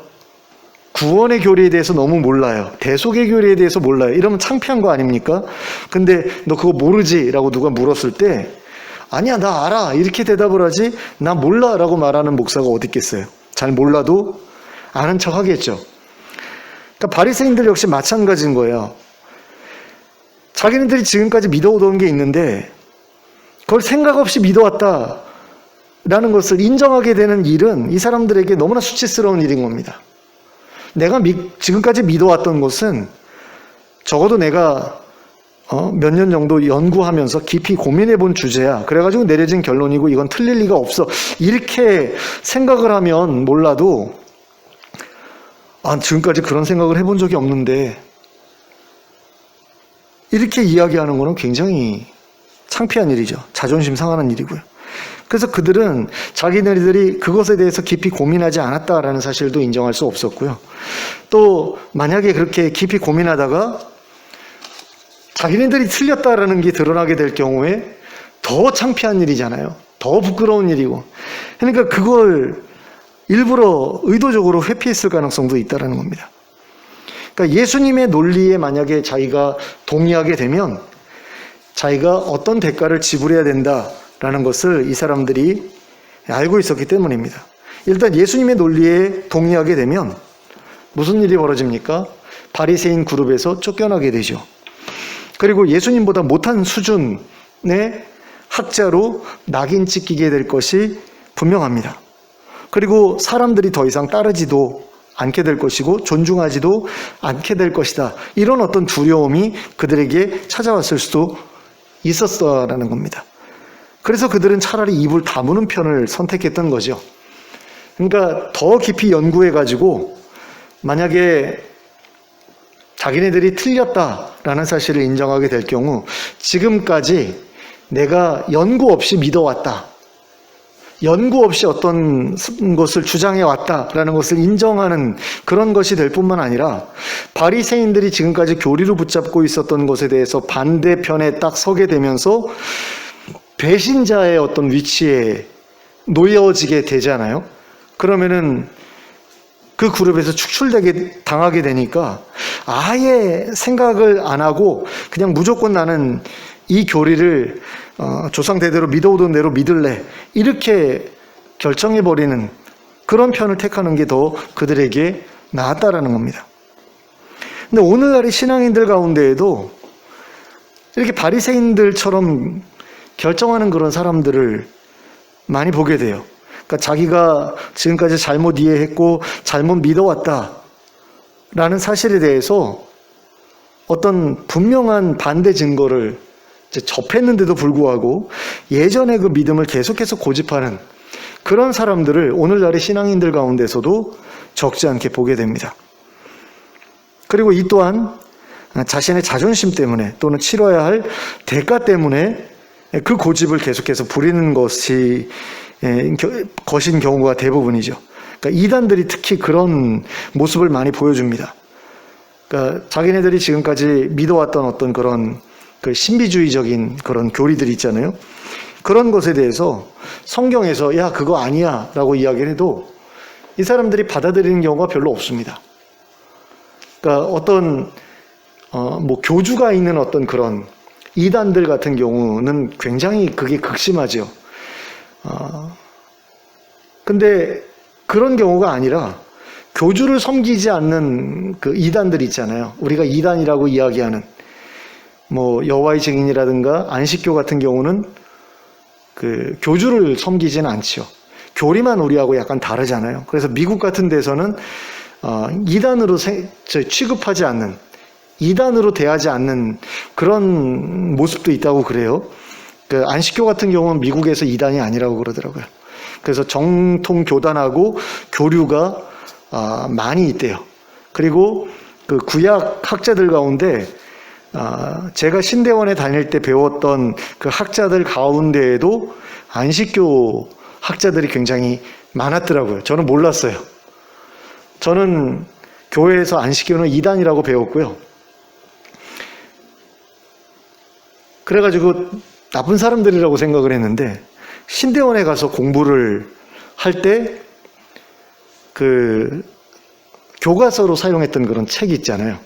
구원의 교리에 대해서 너무 몰라요. 대속의 교리에 대해서 몰라요. 이러면 창피한 거 아닙니까? 근데 너 그거 모르지? 라고 누가 물었을 때 아니야 나 알아 이렇게 대답을 하지 나 몰라 라고 말하는 목사가 어디 있겠어요. 잘 몰라도 아는 척 하겠죠. 그러니까 바리새인들 역시 마찬가지인 거예요. 자기네들이 지금까지 믿어오던 게 있는데 그걸 생각 없이 믿어왔다 라는 것을 인정하게 되는 일은 이 사람들에게 너무나 수치스러운 일인 겁니다. 내가 지금까지 믿어왔던 것은 적어도 내가 몇 년 정도 연구하면서 깊이 고민해 본 주제야. 그래가지고 내려진 결론이고 이건 틀릴 리가 없어. 이렇게 생각을 하면 몰라도 지금까지 그런 생각을 해본 적이 없는데 이렇게 이야기하는 거는 굉장히 창피한 일이죠. 자존심 상하는 일이고요. 그래서 그들은 자기네들이 그것에 대해서 깊이 고민하지 않았다라는 사실도 인정할 수 없었고요. 또 만약에 그렇게 깊이 고민하다가 자기네들이 틀렸다라는 게 드러나게 될 경우에 더 창피한 일이잖아요. 더 부끄러운 일이고. 그러니까 그걸 일부러 의도적으로 회피했을 가능성도 있다는 겁니다. 그러니까 예수님의 논리에 만약에 자기가 동의하게 되면 자기가 어떤 대가를 지불해야 된다라는 것을 이 사람들이 알고 있었기 때문입니다. 일단 예수님의 논리에 동의하게 되면 무슨 일이 벌어집니까? 바리새인 그룹에서 쫓겨나게 되죠. 그리고 예수님보다 못한 수준의 학자로 낙인 찍히게 될 것이 분명합니다. 그리고 사람들이 더 이상 따르지도 않게 될 것이고 존중하지도 않게 될 것이다. 이런 어떤 두려움이 그들에게 찾아왔을 수도 있었다라는 겁니다. 그래서 그들은 차라리 입을 다무는 편을 선택했던 거죠. 그러니까 더 깊이 연구해가지고 만약에 자기네들이 틀렸다라는 사실을 인정하게 될 경우 지금까지 내가 연구 없이 믿어왔다. 연구 없이 어떤 것을 주장해왔다라는 것을 인정하는 그런 것이 될 뿐만 아니라 바리새인들이 지금까지 교리로 붙잡고 있었던 것에 대해서 반대편에 딱 서게 되면서 배신자의 어떤 위치에 놓여지게 되잖아요. 그러면은 그 그룹에서 당하게 되니까 아예 생각을 안 하고 그냥 무조건 나는 이 교리를 조상 대대로 믿어오던 대로 믿을래 이렇게 결정해버리는 그런 편을 택하는 게 더 그들에게 나았다라는 겁니다. 근데 오늘날의 신앙인들 가운데에도 이렇게 바리새인들처럼 결정하는 그런 사람들을 많이 보게 돼요. 그러니까 자기가 지금까지 잘못 이해했고 잘못 믿어왔다라는 사실에 대해서 어떤 분명한 반대 증거를 접했는데도 불구하고 예전의 그 믿음을 계속해서 고집하는 그런 사람들을 오늘날의 신앙인들 가운데서도 적지 않게 보게 됩니다. 그리고 이 또한 자신의 자존심 때문에 또는 치러야 할 대가 때문에 그 고집을 계속해서 부리는 것인 경우가 대부분이죠. 그러니까 이단들이 특히 그런 모습을 많이 보여줍니다. 그러니까 자기네들이 지금까지 믿어왔던 어떤 그런 그 신비주의적인 그런 교리들이 있잖아요. 그런 것에 대해서 성경에서 야 그거 아니야 라고 이야기를 해도 이 사람들이 받아들이는 경우가 별로 없습니다. 그러니까 어떤 교주가 있는 어떤 그런 이단들 같은 경우는 굉장히 그게 극심하죠. 근데 그런 경우가 아니라 교주를 섬기지 않는 그 이단들 있잖아요. 우리가 이단이라고 이야기하는 여호와의 증인이라든가 안식교 같은 경우는 그 교주를 섬기지는 않죠. 교리만 우리하고 약간 다르잖아요. 그래서 미국 같은 데서는 이단으로 취급하지 않는, 이단으로 대하지 않는 그런 모습도 있다고 그래요. 그 안식교 같은 경우는 미국에서 이단이 아니라고 그러더라고요. 그래서 정통 교단하고 교류가 많이 있대요. 그리고 그 구약 학자들 가운데 제가 신대원에 다닐 때 배웠던 그 학자들 가운데에도 안식교 학자들이 굉장히 많았더라고요. 저는 몰랐어요. 저는 교회에서 안식교는 이단이라고 배웠고요. 그래가지고 나쁜 사람들이라고 생각을 했는데, 신대원에 가서 공부를 할 때 그 교과서로 사용했던 그런 책이 있잖아요.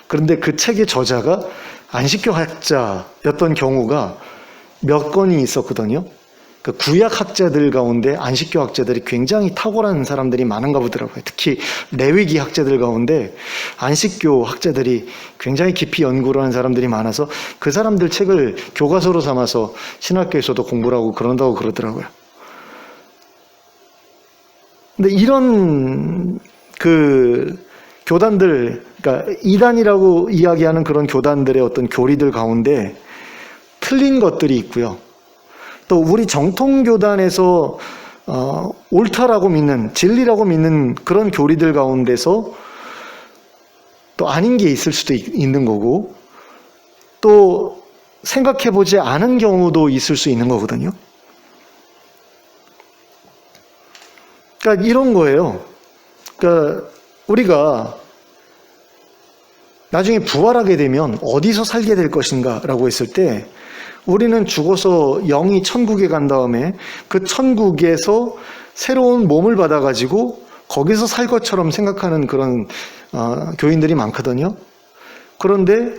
그런데 그 책의 저자가 안식교 학자였던 경우가 몇 건이 있었거든요. 그 구약 학자들 가운데 안식교 학자들이 굉장히 탁월한 사람들이 많은가 보더라고요. 특히 레위기 학자들 가운데 안식교 학자들이 굉장히 깊이 연구를 하는 사람들이 많아서 그 사람들 책을 교과서로 삼아서 신학교에서도 공부를 하고 그런다고 그러더라고요. 근데 이런 그 교단들, 그러니까 이단이라고 이야기하는 그런 교단들의 어떤 교리들 가운데 틀린 것들이 있고요. 또 우리 정통교단에서 옳다라고 믿는, 진리라고 믿는 그런 교리들 가운데서 또 아닌 게 있을 수도 있는 거고, 또 생각해보지 않은 경우도 있을 수 있는 거거든요. 그러니까 이런 거예요. 그러니까 우리가 나중에 부활하게 되면 어디서 살게 될 것인가 라고 했을 때, 우리는 죽어서 영이 천국에 간 다음에 그 천국에서 새로운 몸을 받아가지고 거기서 살 것처럼 생각하는 그런 교인들이 많거든요. 그런데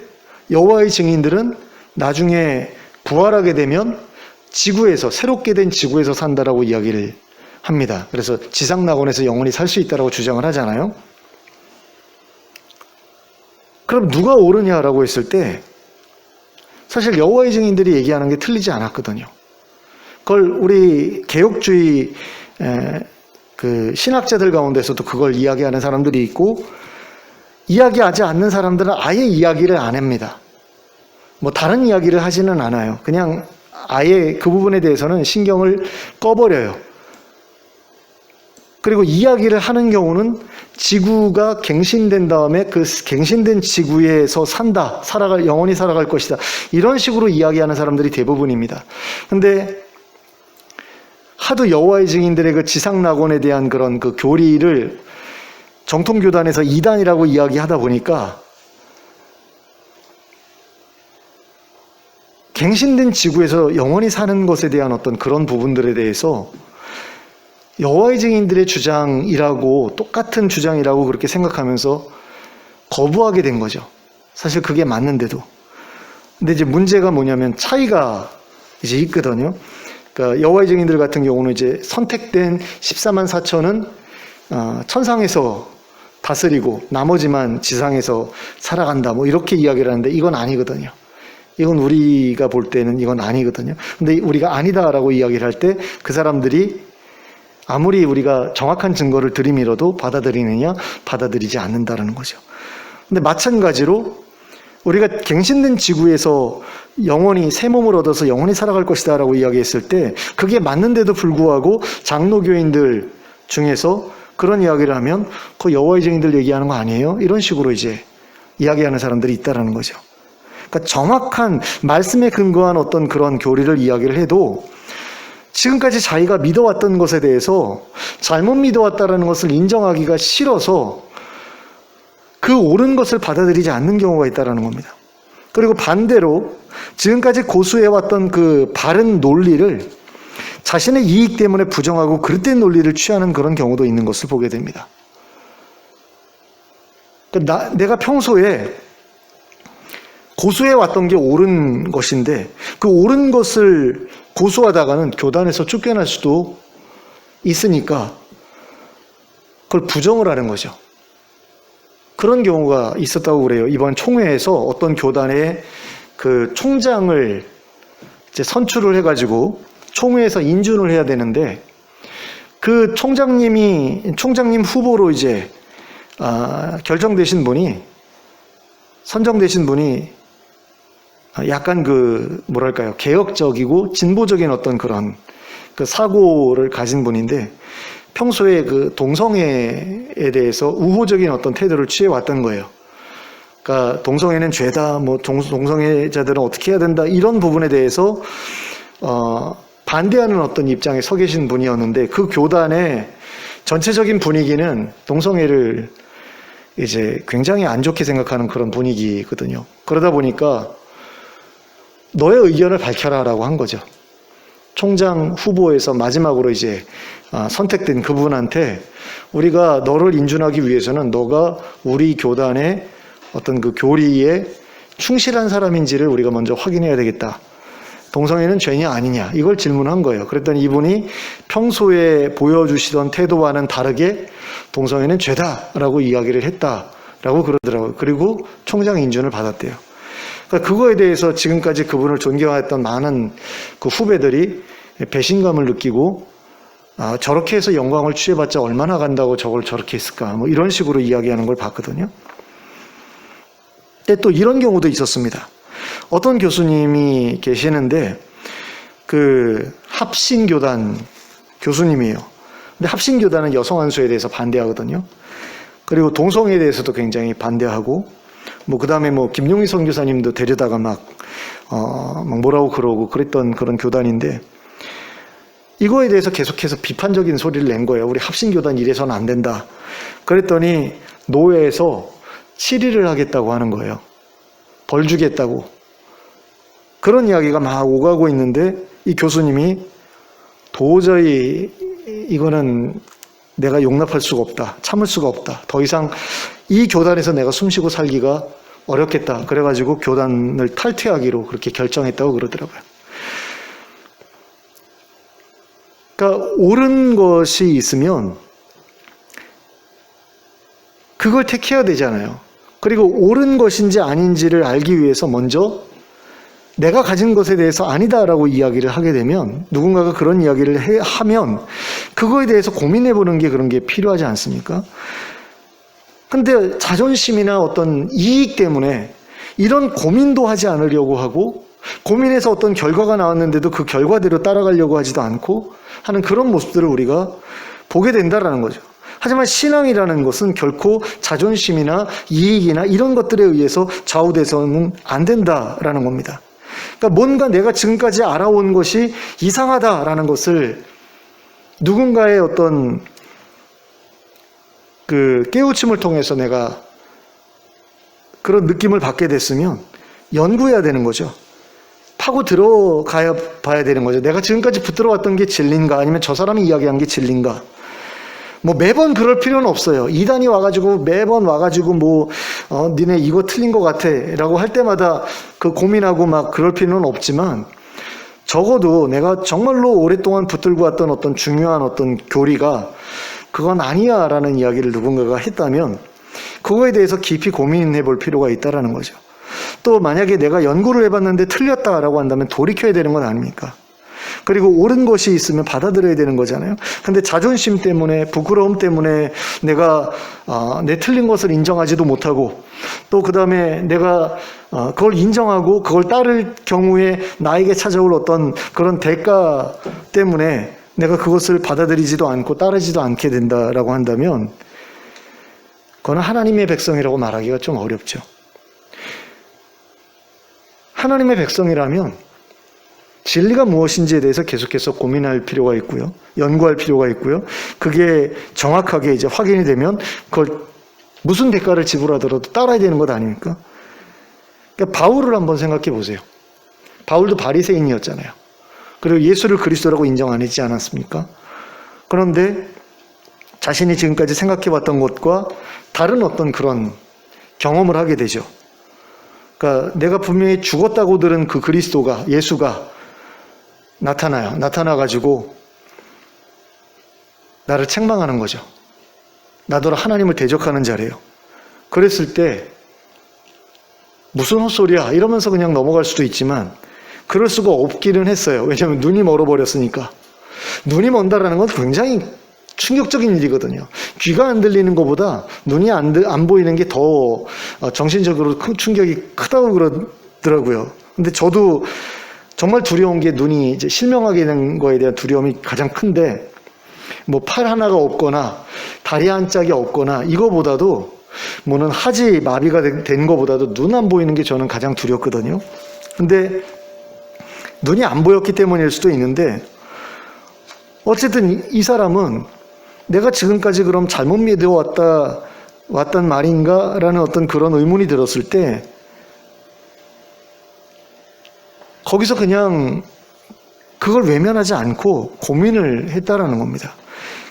여호와의 증인들은 나중에 부활하게 되면 지구에서, 새롭게 된 지구에서 산다라고 이야기를 합니다. 그래서 지상낙원에서 영원히 살 수 있다라고 주장을 하잖아요. 그럼 누가 옳으냐라고 했을 때, 사실 여호와의 증인들이 얘기하는 게 틀리지 않았거든요. 그걸 우리 개혁주의 그 신학자들 가운데서도 그걸 이야기하는 사람들이 있고, 이야기하지 않는 사람들은 아예 이야기를 안 합니다. 뭐 다른 이야기를 하지는 않아요. 그냥 아예 그 부분에 대해서는 신경을 꺼버려요. 그리고 이야기를 하는 경우는 지구가 갱신된 다음에 그 갱신된 지구에서 영원히 살아갈 것이다. 이런 식으로 이야기하는 사람들이 대부분입니다. 근데 하도 여호와의 증인들의 그 지상낙원에 대한 그런 그 교리를 정통교단에서 이단이라고 이야기하다 보니까 갱신된 지구에서 영원히 사는 것에 대한 어떤 그런 부분들에 대해서 여호와의 증인들의 주장이라고, 똑같은 주장이라고 그렇게 생각하면서 거부하게 된 거죠. 사실 그게 맞는데도. 근데 이제 문제가 뭐냐면 차이가 이제 있거든요. 그러니까 여호와의 증인들 같은 경우는 이제 선택된 14만 4천은 천상에서 다스리고 나머지만 지상에서 살아간다, 뭐 이렇게 이야기를 하는데 이건 아니거든요. 이건 우리가 볼 때는 이건 아니거든요. 근데 우리가 아니다라고 이야기를 할 때 그 사람들이 아무리 우리가 정확한 증거를 들이밀어도 받아들이느냐, 받아들이지 않는다라는 거죠. 근데 마찬가지로 우리가 갱신된 지구에서 영원히 새 몸을 얻어서 영원히 살아갈 것이다 라고 이야기했을 때 그게 맞는데도 불구하고 장로교인들 중에서 그런 이야기를 하면 그 여호와의 증인들 얘기하는 거 아니에요? 이런 식으로 이제 이야기하는 사람들이 있다라는 거죠. 그러니까 정확한 말씀에 근거한 어떤 그런 교리를 이야기를 해도 지금까지 자기가 믿어왔던 것에 대해서 잘못 믿어왔다는 것을 인정하기가 싫어서 그 옳은 것을 받아들이지 않는 경우가 있다는 겁니다. 그리고 반대로 지금까지 고수해왔던 그 바른 논리를 자신의 이익 때문에 부정하고 그릇된 논리를 취하는 그런 경우도 있는 것을 보게 됩니다. 내가 평소에 고수해왔던 게 옳은 것인데 그 옳은 것을 고수하다가는 교단에서 쫓겨날 수도 있으니까 그걸 부정을 하는 거죠. 그런 경우가 있었다고 그래요. 이번 총회에서 어떤 교단의 그 총장을 이제 선출을 해가지고 총회에서 인준을 해야 되는데 그 총장님 후보로 이제 선정되신 분이 약간 뭐랄까요, 개혁적이고 진보적인 어떤 그런 그 사고를 가진 분인데 평소에 그 동성애에 대해서 우호적인 어떤 태도를 취해왔던 거예요. 그러니까 동성애는 죄다, 뭐 동성애자들은 어떻게 해야 된다, 이런 부분에 대해서 반대하는 어떤 입장에 서 계신 분이었는데 그 교단에 전체적인 분위기는 동성애를 이제 굉장히 안 좋게 생각하는 그런 분위기거든요. 그러다 보니까 너의 의견을 밝혀라라고 한 거죠. 총장 후보에서 마지막으로 이제 선택된 그분한테 우리가 너를 인준하기 위해서는 너가 우리 교단의 어떤 그 교리에 충실한 사람인지를 우리가 먼저 확인해야 되겠다. 동성애는 죄냐 아니냐 이걸 질문한 거예요. 그랬더니 이분이 평소에 보여주시던 태도와는 다르게 동성애는 죄다라고 이야기를 했다라고 그러더라고요. 그리고 총장 인준을 받았대요. 그러니까 그거에 대해서 지금까지 그분을 존경했던 많은 그 후배들이 배신감을 느끼고 저렇게 해서 영광을 취해봤자 얼마나 간다고 저걸 저렇게 했을까 뭐 이런 식으로 이야기하는 걸 봤거든요. 근데 또 이런 경우도 있었습니다. 어떤 교수님이 계시는데 그 합신교단 교수님이에요. 근데 합신교단은 여성 안수에 대해서 반대하거든요. 그리고 동성애에 대해서도 굉장히 반대하고 뭐 그다음에 뭐 김용희 선교사님도 데려다가 막 뭐라고 그러고 그랬던 그런 교단인데 이거에 대해서 계속해서 비판적인 소리를 낸 거예요. 우리 합신교단 이래서는 안 된다. 그랬더니 노회에서 치리를 하겠다고 하는 거예요. 벌 주겠다고. 그런 이야기가 막 오가고 있는데 이 교수님이 도저히 이거는 내가 용납할 수가 없다. 참을 수가 없다. 더 이상 이 교단에서 내가 숨쉬고 살기가 어렵겠다. 그래가지고 교단을 탈퇴하기로 그렇게 결정했다고 그러더라고요. 그러니까 옳은 것이 있으면 그걸 택해야 되잖아요. 그리고 옳은 것인지 아닌지를 알기 위해서 먼저 내가 가진 것에 대해서 아니다라고 이야기를 하게 되면 누군가가 그런 이야기를 하면 그거에 대해서 고민해보는 게 그런 게 필요하지 않습니까? 근데 자존심이나 어떤 이익 때문에 이런 고민도 하지 않으려고 하고 고민해서 어떤 결과가 나왔는데도 그 결과대로 따라가려고 하지도 않고 하는 그런 모습들을 우리가 보게 된다라는 거죠. 하지만 신앙이라는 것은 결코 자존심이나 이익이나 이런 것들에 의해서 좌우돼서는 안 된다라는 겁니다. 그러니까 뭔가 내가 지금까지 알아온 것이 이상하다라는 것을 누군가의 어떤 그 깨우침을 통해서 내가 그런 느낌을 받게 됐으면 연구해야 되는 거죠. 파고 들어가야 봐야 되는 거죠. 내가 지금까지 붙들어왔던 게 진리인가 아니면 저 사람이 이야기한 게 진리인가. 뭐 매번 그럴 필요는 없어요. 이단이 와가지고 매번 와가지고 니네 이거 틀린 것 같아 라고 할 때마다 그 고민하고 막 그럴 필요는 없지만 적어도 내가 정말로 오랫동안 붙들고 왔던 어떤 중요한 어떤 교리가 그건 아니야 라는 이야기를 누군가가 했다면 그거에 대해서 깊이 고민해 볼 필요가 있다라는 거죠. 또 만약에 내가 연구를 해봤는데 틀렸다라고 한다면 돌이켜야 되는 건 아닙니까? 그리고 옳은 것이 있으면 받아들여야 되는 거잖아요. 근데 자존심 때문에 부끄러움 때문에 내가 내 틀린 것을 인정하지도 못하고 또 그 다음에 내가 그걸 인정하고 그걸 따를 경우에 나에게 찾아올 어떤 그런 대가 때문에 내가 그것을 받아들이지도 않고 따르지도 않게 된다라고 한다면 그건 하나님의 백성이라고 말하기가 좀 어렵죠. 하나님의 백성이라면 진리가 무엇인지에 대해서 계속해서 고민할 필요가 있고요. 연구할 필요가 있고요. 그게 정확하게 이제 확인이 되면 그걸 무슨 대가를 지불하더라도 따라야 되는 것 아닙니까? 그러니까 바울을 한번 생각해 보세요. 바울도 바리새인이었잖아요. 그리고 예수를 그리스도라고 인정 안 했지 않았습니까? 그런데 자신이 지금까지 생각해 왔던 것과 다른 어떤 그런 경험을 하게 되죠. 그러니까 내가 분명히 죽었다고 들은 그 그리스도가 예수가 나타나요. 나타나가지고 나를 책망하는 거죠. 나더러 하나님을 대적하는 자래요. 그랬을 때 무슨 헛소리야 이러면서 그냥 넘어갈 수도 있지만 그럴 수가 없기는 했어요. 왜냐하면 눈이 멀어버렸으니까. 눈이 먼다라는 건 굉장히 충격적인 일이거든요. 귀가 안 들리는 것보다 눈이 안 보이는 게 더 정신적으로 큰 충격이 크다고 그러더라고요. 근데 저도 정말 두려운 게 눈이 이제 실명하게 된 거에 대한 두려움이 가장 큰데 뭐 팔 하나가 없거나 다리 한 짝이 없거나 이거보다도 뭐는 하지 마비가 된 거보다도 눈 안 보이는 게 저는 가장 두렵거든요. 근데 눈이 안 보였기 때문일 수도 있는데 어쨌든 이 사람은 내가 지금까지 그럼 잘못 왔단 말인가? 라는 어떤 그런 의문이 들었을 때 거기서 그냥 그걸 외면하지 않고 고민을 했다라는 겁니다.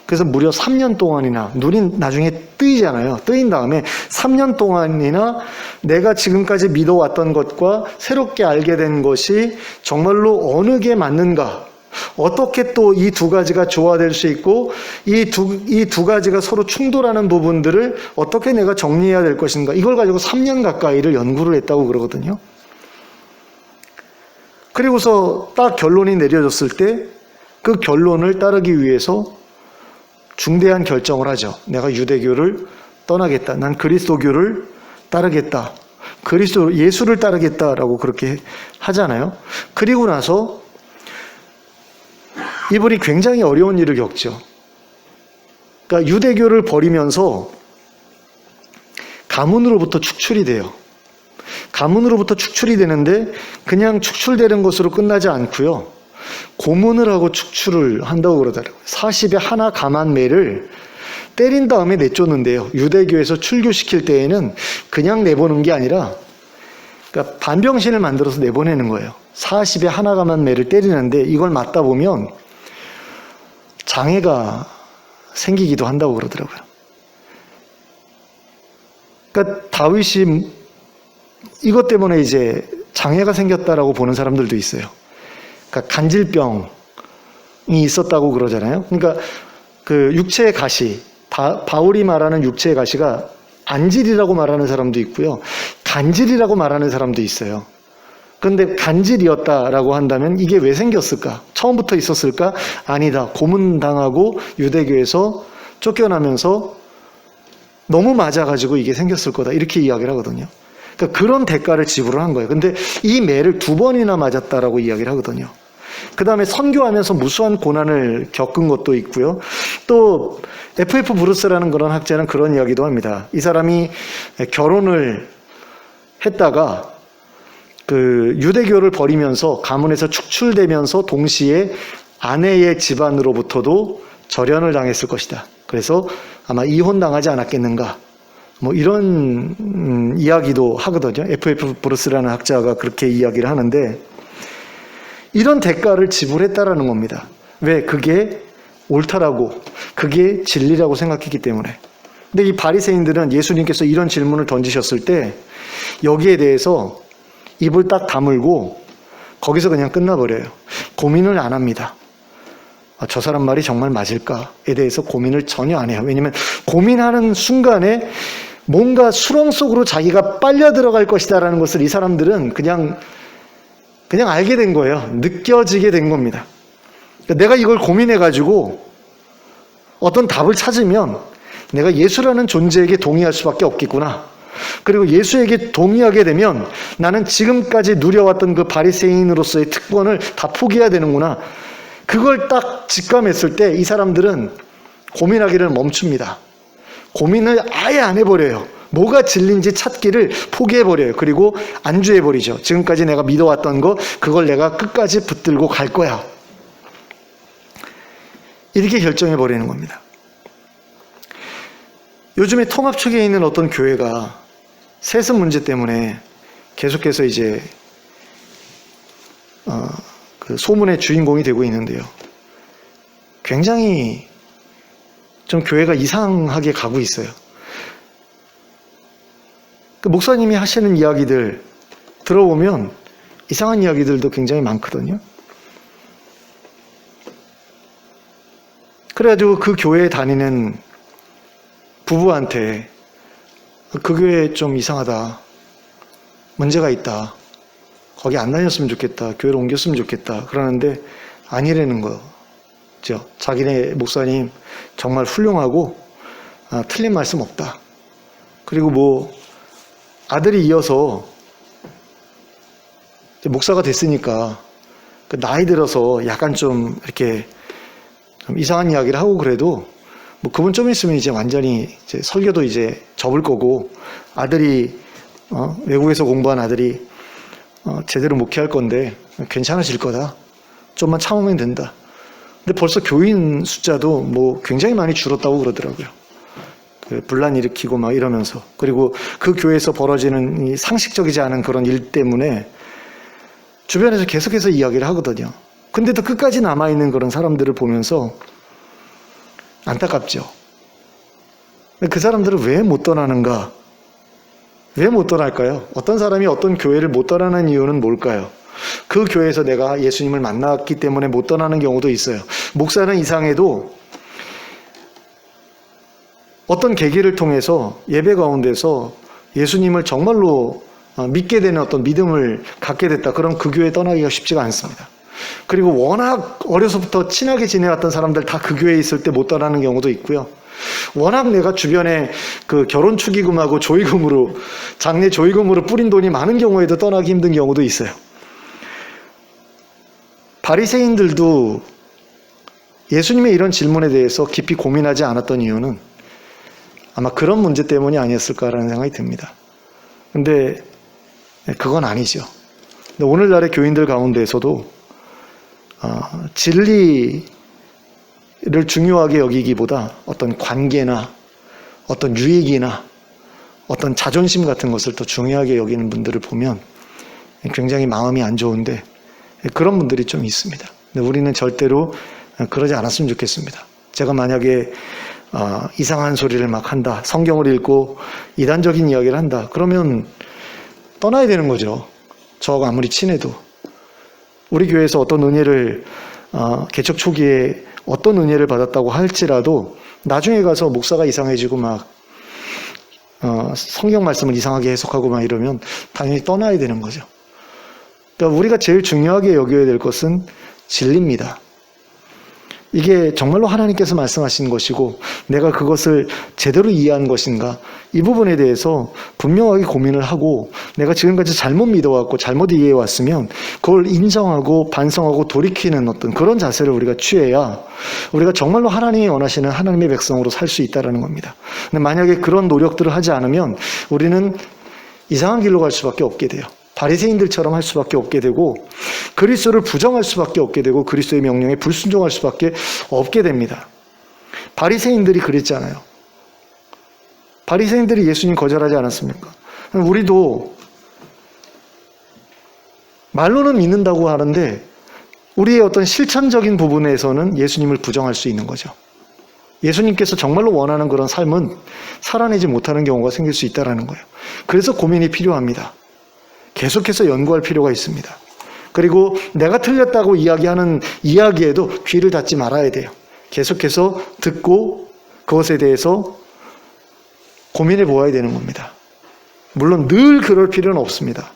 그래서 무려 3년 동안이나 눈이 나중에 뜨이잖아요. 뜨인 다음에 3년 동안이나 내가 지금까지 믿어왔던 것과 새롭게 알게 된 것이 정말로 어느 게 맞는가? 어떻게 또 이 두 가지가 조화될 수 있고 이 두 가지가 서로 충돌하는 부분들을 어떻게 내가 정리해야 될 것인가? 이걸 가지고 3년 가까이를 연구를 했다고 그러거든요. 그리고서 딱 결론이 내려졌을 때 그 결론을 따르기 위해서 중대한 결정을 하죠. 내가 유대교를 떠나겠다. 난 그리스도교를 따르겠다. 예수를 따르겠다라고 그렇게 하잖아요. 그리고 나서 이분이 굉장히 어려운 일을 겪죠. 그러니까 유대교를 버리면서 가문으로부터 축출이 돼요. 가문으로부터 축출이 되는데 그냥 축출되는 것으로 끝나지 않고요. 고문을 하고 축출을 한다고 그러더라고요. 40의 하나 가만매를 때린 다음에 내쫓는데요. 유대교에서 출교시킬 때에는 그냥 내보는 게 아니라 그러니까 반병신을 만들어서 내보내는 거예요. 40의 하나 가만매를 때리는데 이걸 맞다 보면 장애가 생기기도 한다고 그러더라고요. 그러니까 다윗이 이것 때문에 이제 장애가 생겼다라고 보는 사람들도 있어요. 그러니까 간질병이 있었다고 그러잖아요. 그러니까 그 육체의 가시, 바울이 말하는 육체의 가시가 안질이라고 말하는 사람도 있고요. 간질이라고 말하는 사람도 있어요. 그런데 간질이었다라고 한다면 이게 왜 생겼을까? 처음부터 있었을까? 아니다. 고문당하고 유대교에서 쫓겨나면서 너무 맞아가지고 이게 생겼을 거다. 이렇게 이야기를 하거든요. 그러니까 그런 대가를 지불을 한 거예요. 근데 이 매를 2번이나 맞았다라고 이야기를 하거든요. 그 다음에 선교하면서 무수한 고난을 겪은 것도 있고요. 또 F.F. 브루스라는 그런 학자는 그런 이야기도 합니다. 이 사람이 결혼을 했다가 그 유대교를 버리면서 가문에서 축출되면서 동시에 아내의 집안으로부터도 절연을 당했을 것이다. 그래서 아마 이혼당하지 않았겠는가. 뭐 이런 이야기도 하거든요. F.F. 브루스라는 학자가 그렇게 이야기를 하는데 이런 대가를 지불했다라는 겁니다. 왜? 그게 옳다라고, 그게 진리라고 생각했기 때문에. 근데 이 바리새인들은 예수님께서 이런 질문을 던지셨을 때 여기에 대해서 입을 딱 다물고 거기서 그냥 끝나버려요. 고민을 안 합니다. 저 사람 말이 정말 맞을까에 대해서 고민을 전혀 안 해요. 왜냐하면 고민하는 순간에 뭔가 수렁 속으로 자기가 빨려 들어갈 것이다라는 것을 이 사람들은 그냥 알게 된 거예요. 느껴지게 된 겁니다. 그러니까 내가 이걸 고민해가지고 어떤 답을 찾으면 내가 예수라는 존재에게 동의할 수밖에 없겠구나. 그리고 예수에게 동의하게 되면 나는 지금까지 누려왔던 그 바리새인으로서의 특권을 다 포기해야 되는구나. 그걸 딱 직감했을 때 이 사람들은 고민하기를 멈춥니다. 고민을 아예 안 해버려요. 뭐가 진리인지 찾기를 포기해버려요. 그리고 안주해버리죠. 지금까지 내가 믿어왔던 거 그걸 내가 끝까지 붙들고 갈 거야. 이렇게 결정해버리는 겁니다. 요즘에 통합축에 있는 어떤 교회가 세습 문제 때문에 계속해서 이제 그 소문의 주인공이 되고 있는데요. 굉장히 좀 교회가 이상하게 가고 있어요. 그 목사님이 하시는 이야기들 들어보면 이상한 이야기들도 굉장히 많거든요. 그래가지고 그 교회에 다니는 부부한테 그 교회 좀 이상하다. 문제가 있다. 거기 안 다녔으면 좋겠다. 교회로 옮겼으면 좋겠다. 그러는데 아니라는 거죠. 자기네 목사님 정말 훌륭하고 틀린 말씀 없다. 그리고 뭐 아들이 이어서 목사가 됐으니까 나이 들어서 약간 좀 이렇게 좀 이상한 이야기를 하고 그래도 뭐 그분 좀 있으면 이제 완전히 이제 설교도 이제 접을 거고 아들이 외국에서 공부한 아들이 제대로 목회할 건데 괜찮아질 거다. 좀만 참으면 된다. 근데 벌써 교인 숫자도 뭐 굉장히 많이 줄었다고 그러더라고요. 그 분란 일으키고 막 이러면서. 그리고 그 교회에서 벌어지는 이 상식적이지 않은 그런 일 때문에 주변에서 계속해서 이야기를 하거든요. 근데도 끝까지 남아있는 그런 사람들을 보면서 안타깝죠. 그 사람들은 왜 못 떠나는가? 왜 못 떠날까요? 어떤 사람이 어떤 교회를 못 떠나는 이유는 뭘까요? 그 교회에서 내가 예수님을 만났기 때문에 못 떠나는 경우도 있어요. 목사는 이상해도 어떤 계기를 통해서 예배 가운데서 예수님을 정말로 믿게 되는 어떤 믿음을 갖게 됐다. 그럼 그 교회 떠나기가 쉽지가 않습니다. 그리고 워낙 어려서부터 친하게 지내왔던 사람들 다 그 교회에 있을 때 못 떠나는 경우도 있고요. 워낙 내가 주변에 그 결혼 축의금하고 조의금으로, 장례 조의금으로 뿌린 돈이 많은 경우에도 떠나기 힘든 경우도 있어요. 바리새인들도 예수님의 이런 질문에 대해서 깊이 고민하지 않았던 이유는 아마 그런 문제 때문이 아니었을까라는 생각이 듭니다. 근데 그건 아니죠. 근데 오늘날의 교인들 가운데에서도 진리를 중요하게 여기기보다 어떤 관계나 어떤 유익이나 어떤 자존심 같은 것을 더 중요하게 여기는 분들을 보면 굉장히 마음이 안 좋은데 그런 분들이 좀 있습니다. 근데 우리는 절대로 그러지 않았으면 좋겠습니다. 제가 만약에 이상한 소리를 막 한다, 성경을 읽고 이단적인 이야기를 한다, 그러면 떠나야 되는 거죠. 저하고 아무리 친해도. 우리 교회에서 어떤 은혜를 개척 초기에 어떤 은혜를 받았다고 할지라도 나중에 가서 목사가 이상해지고 막 성경 말씀을 이상하게 해석하고 막 이러면 당연히 떠나야 되는 거죠. 그러니까 우리가 제일 중요하게 여겨야 될 것은 진리입니다. 이게 정말로 하나님께서 말씀하신 것이고 내가 그것을 제대로 이해한 것인가, 이 부분에 대해서 분명하게 고민을 하고 내가 지금까지 잘못 믿어왔고 잘못 이해해왔으면 그걸 인정하고 반성하고 돌이키는 어떤 그런 자세를 우리가 취해야 우리가 정말로 하나님이 원하시는 하나님의 백성으로 살 수 있다는 겁니다. 근데 만약에 그런 노력들을 하지 않으면 우리는 이상한 길로 갈 수밖에 없게 돼요. 바리새인들처럼 할 수밖에 없게 되고 그리스도를 부정할 수밖에 없게 되고 그리스도의 명령에 불순종할 수밖에 없게 됩니다. 바리새인들이 그랬잖아요. 바리새인들이 예수님 거절하지 않았습니까? 우리도 말로는 믿는다고 하는데 우리의 어떤 실천적인 부분에서는 예수님을 부정할 수 있는 거죠. 예수님께서 정말로 원하는 그런 삶은 살아내지 못하는 경우가 생길 수 있다는 거예요. 그래서 고민이 필요합니다. 계속해서 연구할 필요가 있습니다. 그리고 내가 틀렸다고 이야기하는 이야기에도 귀를 닫지 말아야 돼요. 계속해서 듣고 그것에 대해서 고민해 보아야 되는 겁니다. 물론 늘 그럴 필요는 없습니다.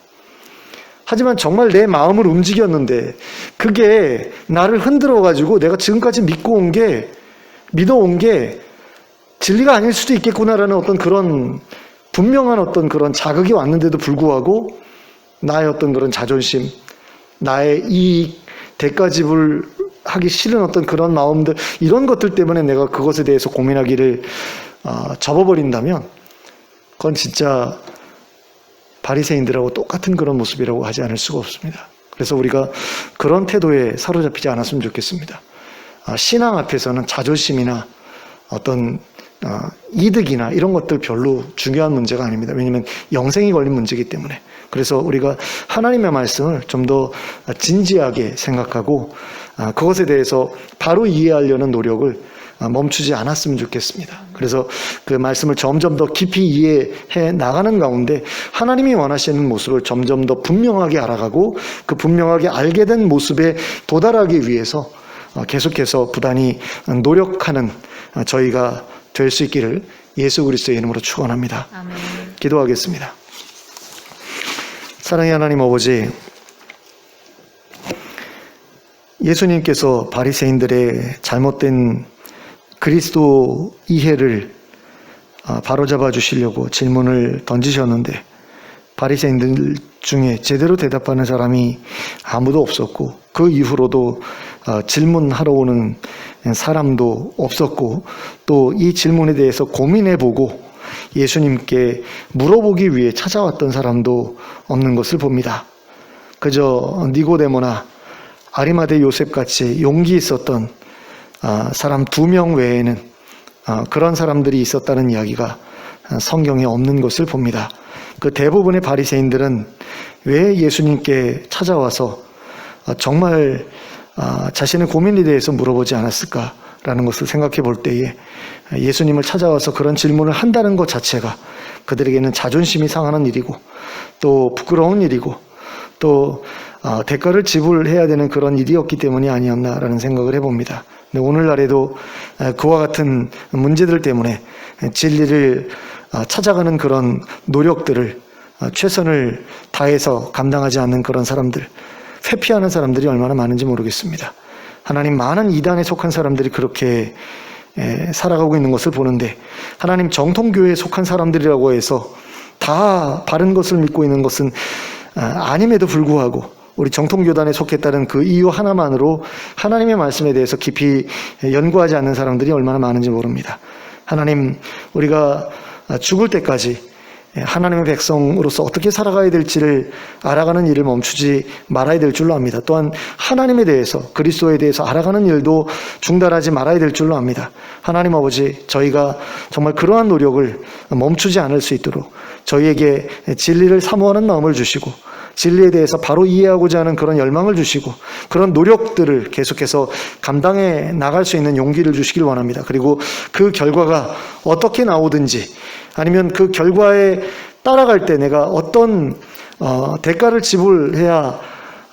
하지만 정말 내 마음을 움직였는데 그게 나를 흔들어가지고 내가 지금까지 믿어온 게 진리가 아닐 수도 있겠구나라는 어떤 그런 분명한 어떤 그런 자극이 왔는데도 불구하고 나의 어떤 그런 자존심, 나의 이익, 대가집을 하기 싫은 어떤 그런 마음들, 이런 것들 때문에 내가 그것에 대해서 고민하기를 접어버린다면 그건 진짜 바리새인들하고 똑같은 그런 모습이라고 하지 않을 수가 없습니다. 그래서 우리가 그런 태도에 사로잡히지 않았으면 좋겠습니다. 신앙 앞에서는 자존심이나 어떤 이득이나 이런 것들 별로 중요한 문제가 아닙니다. 왜냐하면 영생이 걸린 문제이기 때문에. 그래서 우리가 하나님의 말씀을 좀 더 진지하게 생각하고 그것에 대해서 바로 이해하려는 노력을 멈추지 않았으면 좋겠습니다. 그래서 그 말씀을 점점 더 깊이 이해해 나가는 가운데 하나님이 원하시는 모습을 점점 더 분명하게 알아가고 그 분명하게 알게 된 모습에 도달하기 위해서 계속해서 부단히 노력하는 저희가 될 수 있기를 예수 그리스도의 이름으로 축원합니다. 아멘. 기도하겠습니다. 사랑의 하나님 아버지, 예수님께서 바리새인들의 잘못된 그리스도 이해를 바로잡아 주시려고 질문을 던지셨는데 바리새인들 중에 제대로 대답하는 사람이 아무도 없었고 그 이후로도 질문하러 오는 사람도 없었고 또 이 질문에 대해서 고민해보고 예수님께 물어보기 위해 찾아왔던 사람도 없는 것을 봅니다. 그저 니고데모나 아리마대 요셉같이 용기 있었던 사람 2명 외에는 그런 사람들이 있었다는 이야기가 성경에 없는 것을 봅니다. 그 대부분의 바리새인들은 왜 예수님께 찾아와서 정말 자신의 고민에 대해서 물어보지 않았을까라는 것을 생각해 볼 때에 예수님을 찾아와서 그런 질문을 한다는 것 자체가 그들에게는 자존심이 상하는 일이고 또 부끄러운 일이고 또 대가를 지불해야 되는 그런 일이었기 때문이 아니었나라는 생각을 해봅니다. 근데 오늘날에도 그와 같은 문제들 때문에 진리를 찾아가는 그런 노력들을 최선을 다해서 감당하지 않는 그런 사람들, 회피하는 사람들이 얼마나 많은지 모르겠습니다. 하나님 많은 이단에 속한 사람들이 그렇게 살아가고 있는 것을 보는데 하나님 정통교회에 속한 사람들이라고 해서 다 바른 것을 믿고 있는 것은 아님에도 불구하고 우리 정통교단에 속했다는 그 이유 하나만으로 하나님의 말씀에 대해서 깊이 연구하지 않는 사람들이 얼마나 많은지 모릅니다. 하나님, 우리가 죽을 때까지 하나님의 백성으로서 어떻게 살아가야 될지를 알아가는 일을 멈추지 말아야 될 줄로 압니다. 또한 하나님에 대해서, 그리스도에 대해서 알아가는 일도 중단하지 말아야 될 줄로 압니다. 하나님 아버지, 저희가 정말 그러한 노력을 멈추지 않을 수 있도록 저희에게 진리를 사모하는 마음을 주시고 진리에 대해서 바로 이해하고자 하는 그런 열망을 주시고 그런 노력들을 계속해서 감당해 나갈 수 있는 용기를 주시길 원합니다. 그리고 그 결과가 어떻게 나오든지 아니면 그 결과에 따라갈 때 내가 어떤 대가를 지불해야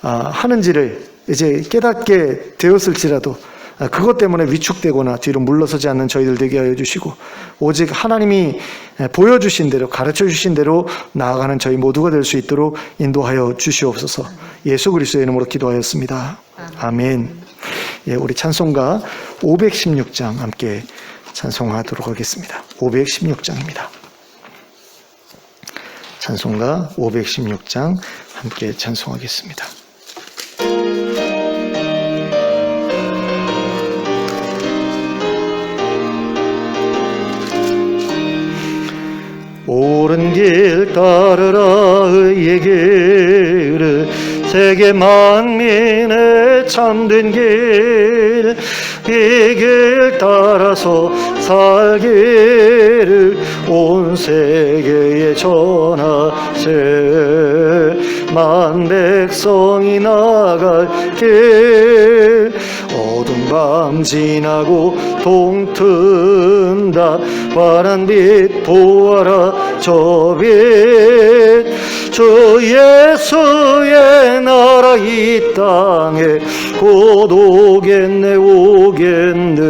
하는지를 이제 깨닫게 되었을지라도 그것 때문에 위축되거나 뒤로 물러서지 않는 저희들 되게 하여 주시고 오직 하나님이 보여주신 대로 가르쳐 주신 대로 나아가는 저희 모두가 될 수 있도록 인도하여 주시옵소서. 예수 그리스도의 이름으로 기도하였습니다. 아멘. 예, 우리 찬송가 516장 함께 찬송하도록 하겠습니다. 516장입니다. 찬송가 516장 함께 찬송하겠습니다. 옳은 길 따르라 의의 길을 세계 만민의 참된 길 이 길 따라서 살기를 온 세계에 전하세 만 백성이 나갈 길 어두운 밤 지나고 동튼다 환한 빛 보아라 저 빛 주 예수의 나라 이 땅에 곧 오겠네 오겠네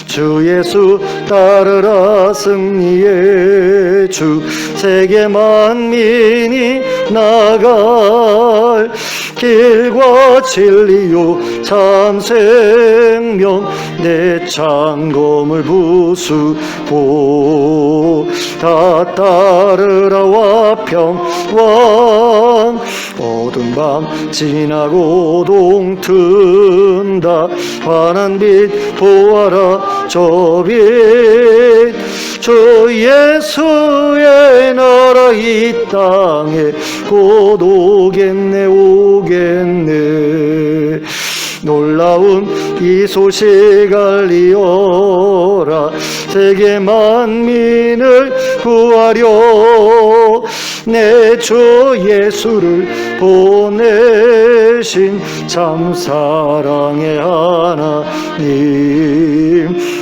주 예수 따르라 승리의 주 세계 만민이 나갈 길과 진리요 참 생명 내 창검을 부수고 다 따르라와 평강 어두운 밤 지나고 동튼다 환한 빛 보아라 저 빛 주 예수의 나라 이 땅에 곧 오겠네 오겠네 놀라운 이 소식 알리어라 세계 만민을 구하려 내 주 예수를 보내신 참 사랑의 하나님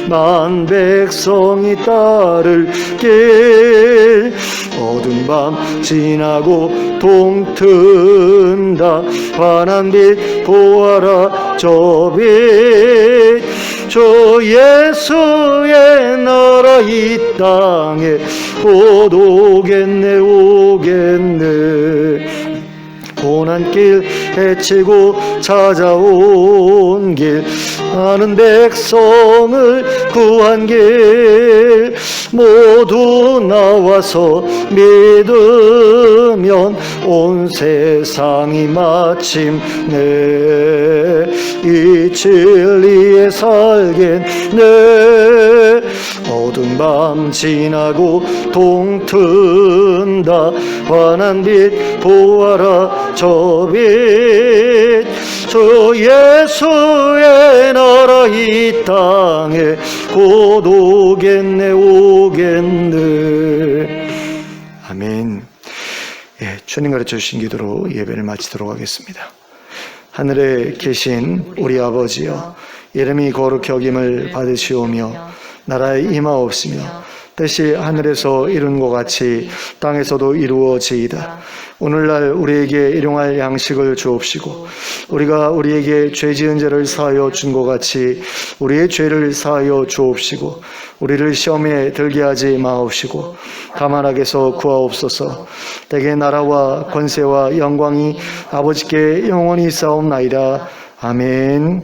만 백성이 따를 길 어두운 밤 지나고 동튼다 환한 빛 보아라 저 빛 주 예수의 나라 이 땅에 곧 오겠네 오겠네 고난길 헤치고 찾아온 길 많은 백성을 구한 길 모두 나와서 믿으면 온 세상이 마침내 이 진리에 살겠네 어두운 밤 지나고 동튼다 환한 빛 보아라 저 빛 주 예수의 나라 이 땅에 곧 오겠네 오겠네. 아멘. 예, 주님 가르쳐 주신 기도로 예배를 마치도록 하겠습니다. 하늘에 계신 우리 아버지여, 이름이 거룩히 여김을 받으시오며 나라에 임하옵시며 뜻이 하늘에서 이룬 것 같이 땅에서도 이루어지이다. 오늘날 우리에게 일용할 양식을 주옵시고 우리가 우리에게 죄 지은 죄를 사하여 준 것 같이 우리의 죄를 사하여 주옵시고 우리를 시험에 들게 하지 마옵시고 다만 악에서 구하옵소서. 대개 나라와 권세와 영광이 아버지께 영원히 싸움나이다. 아멘.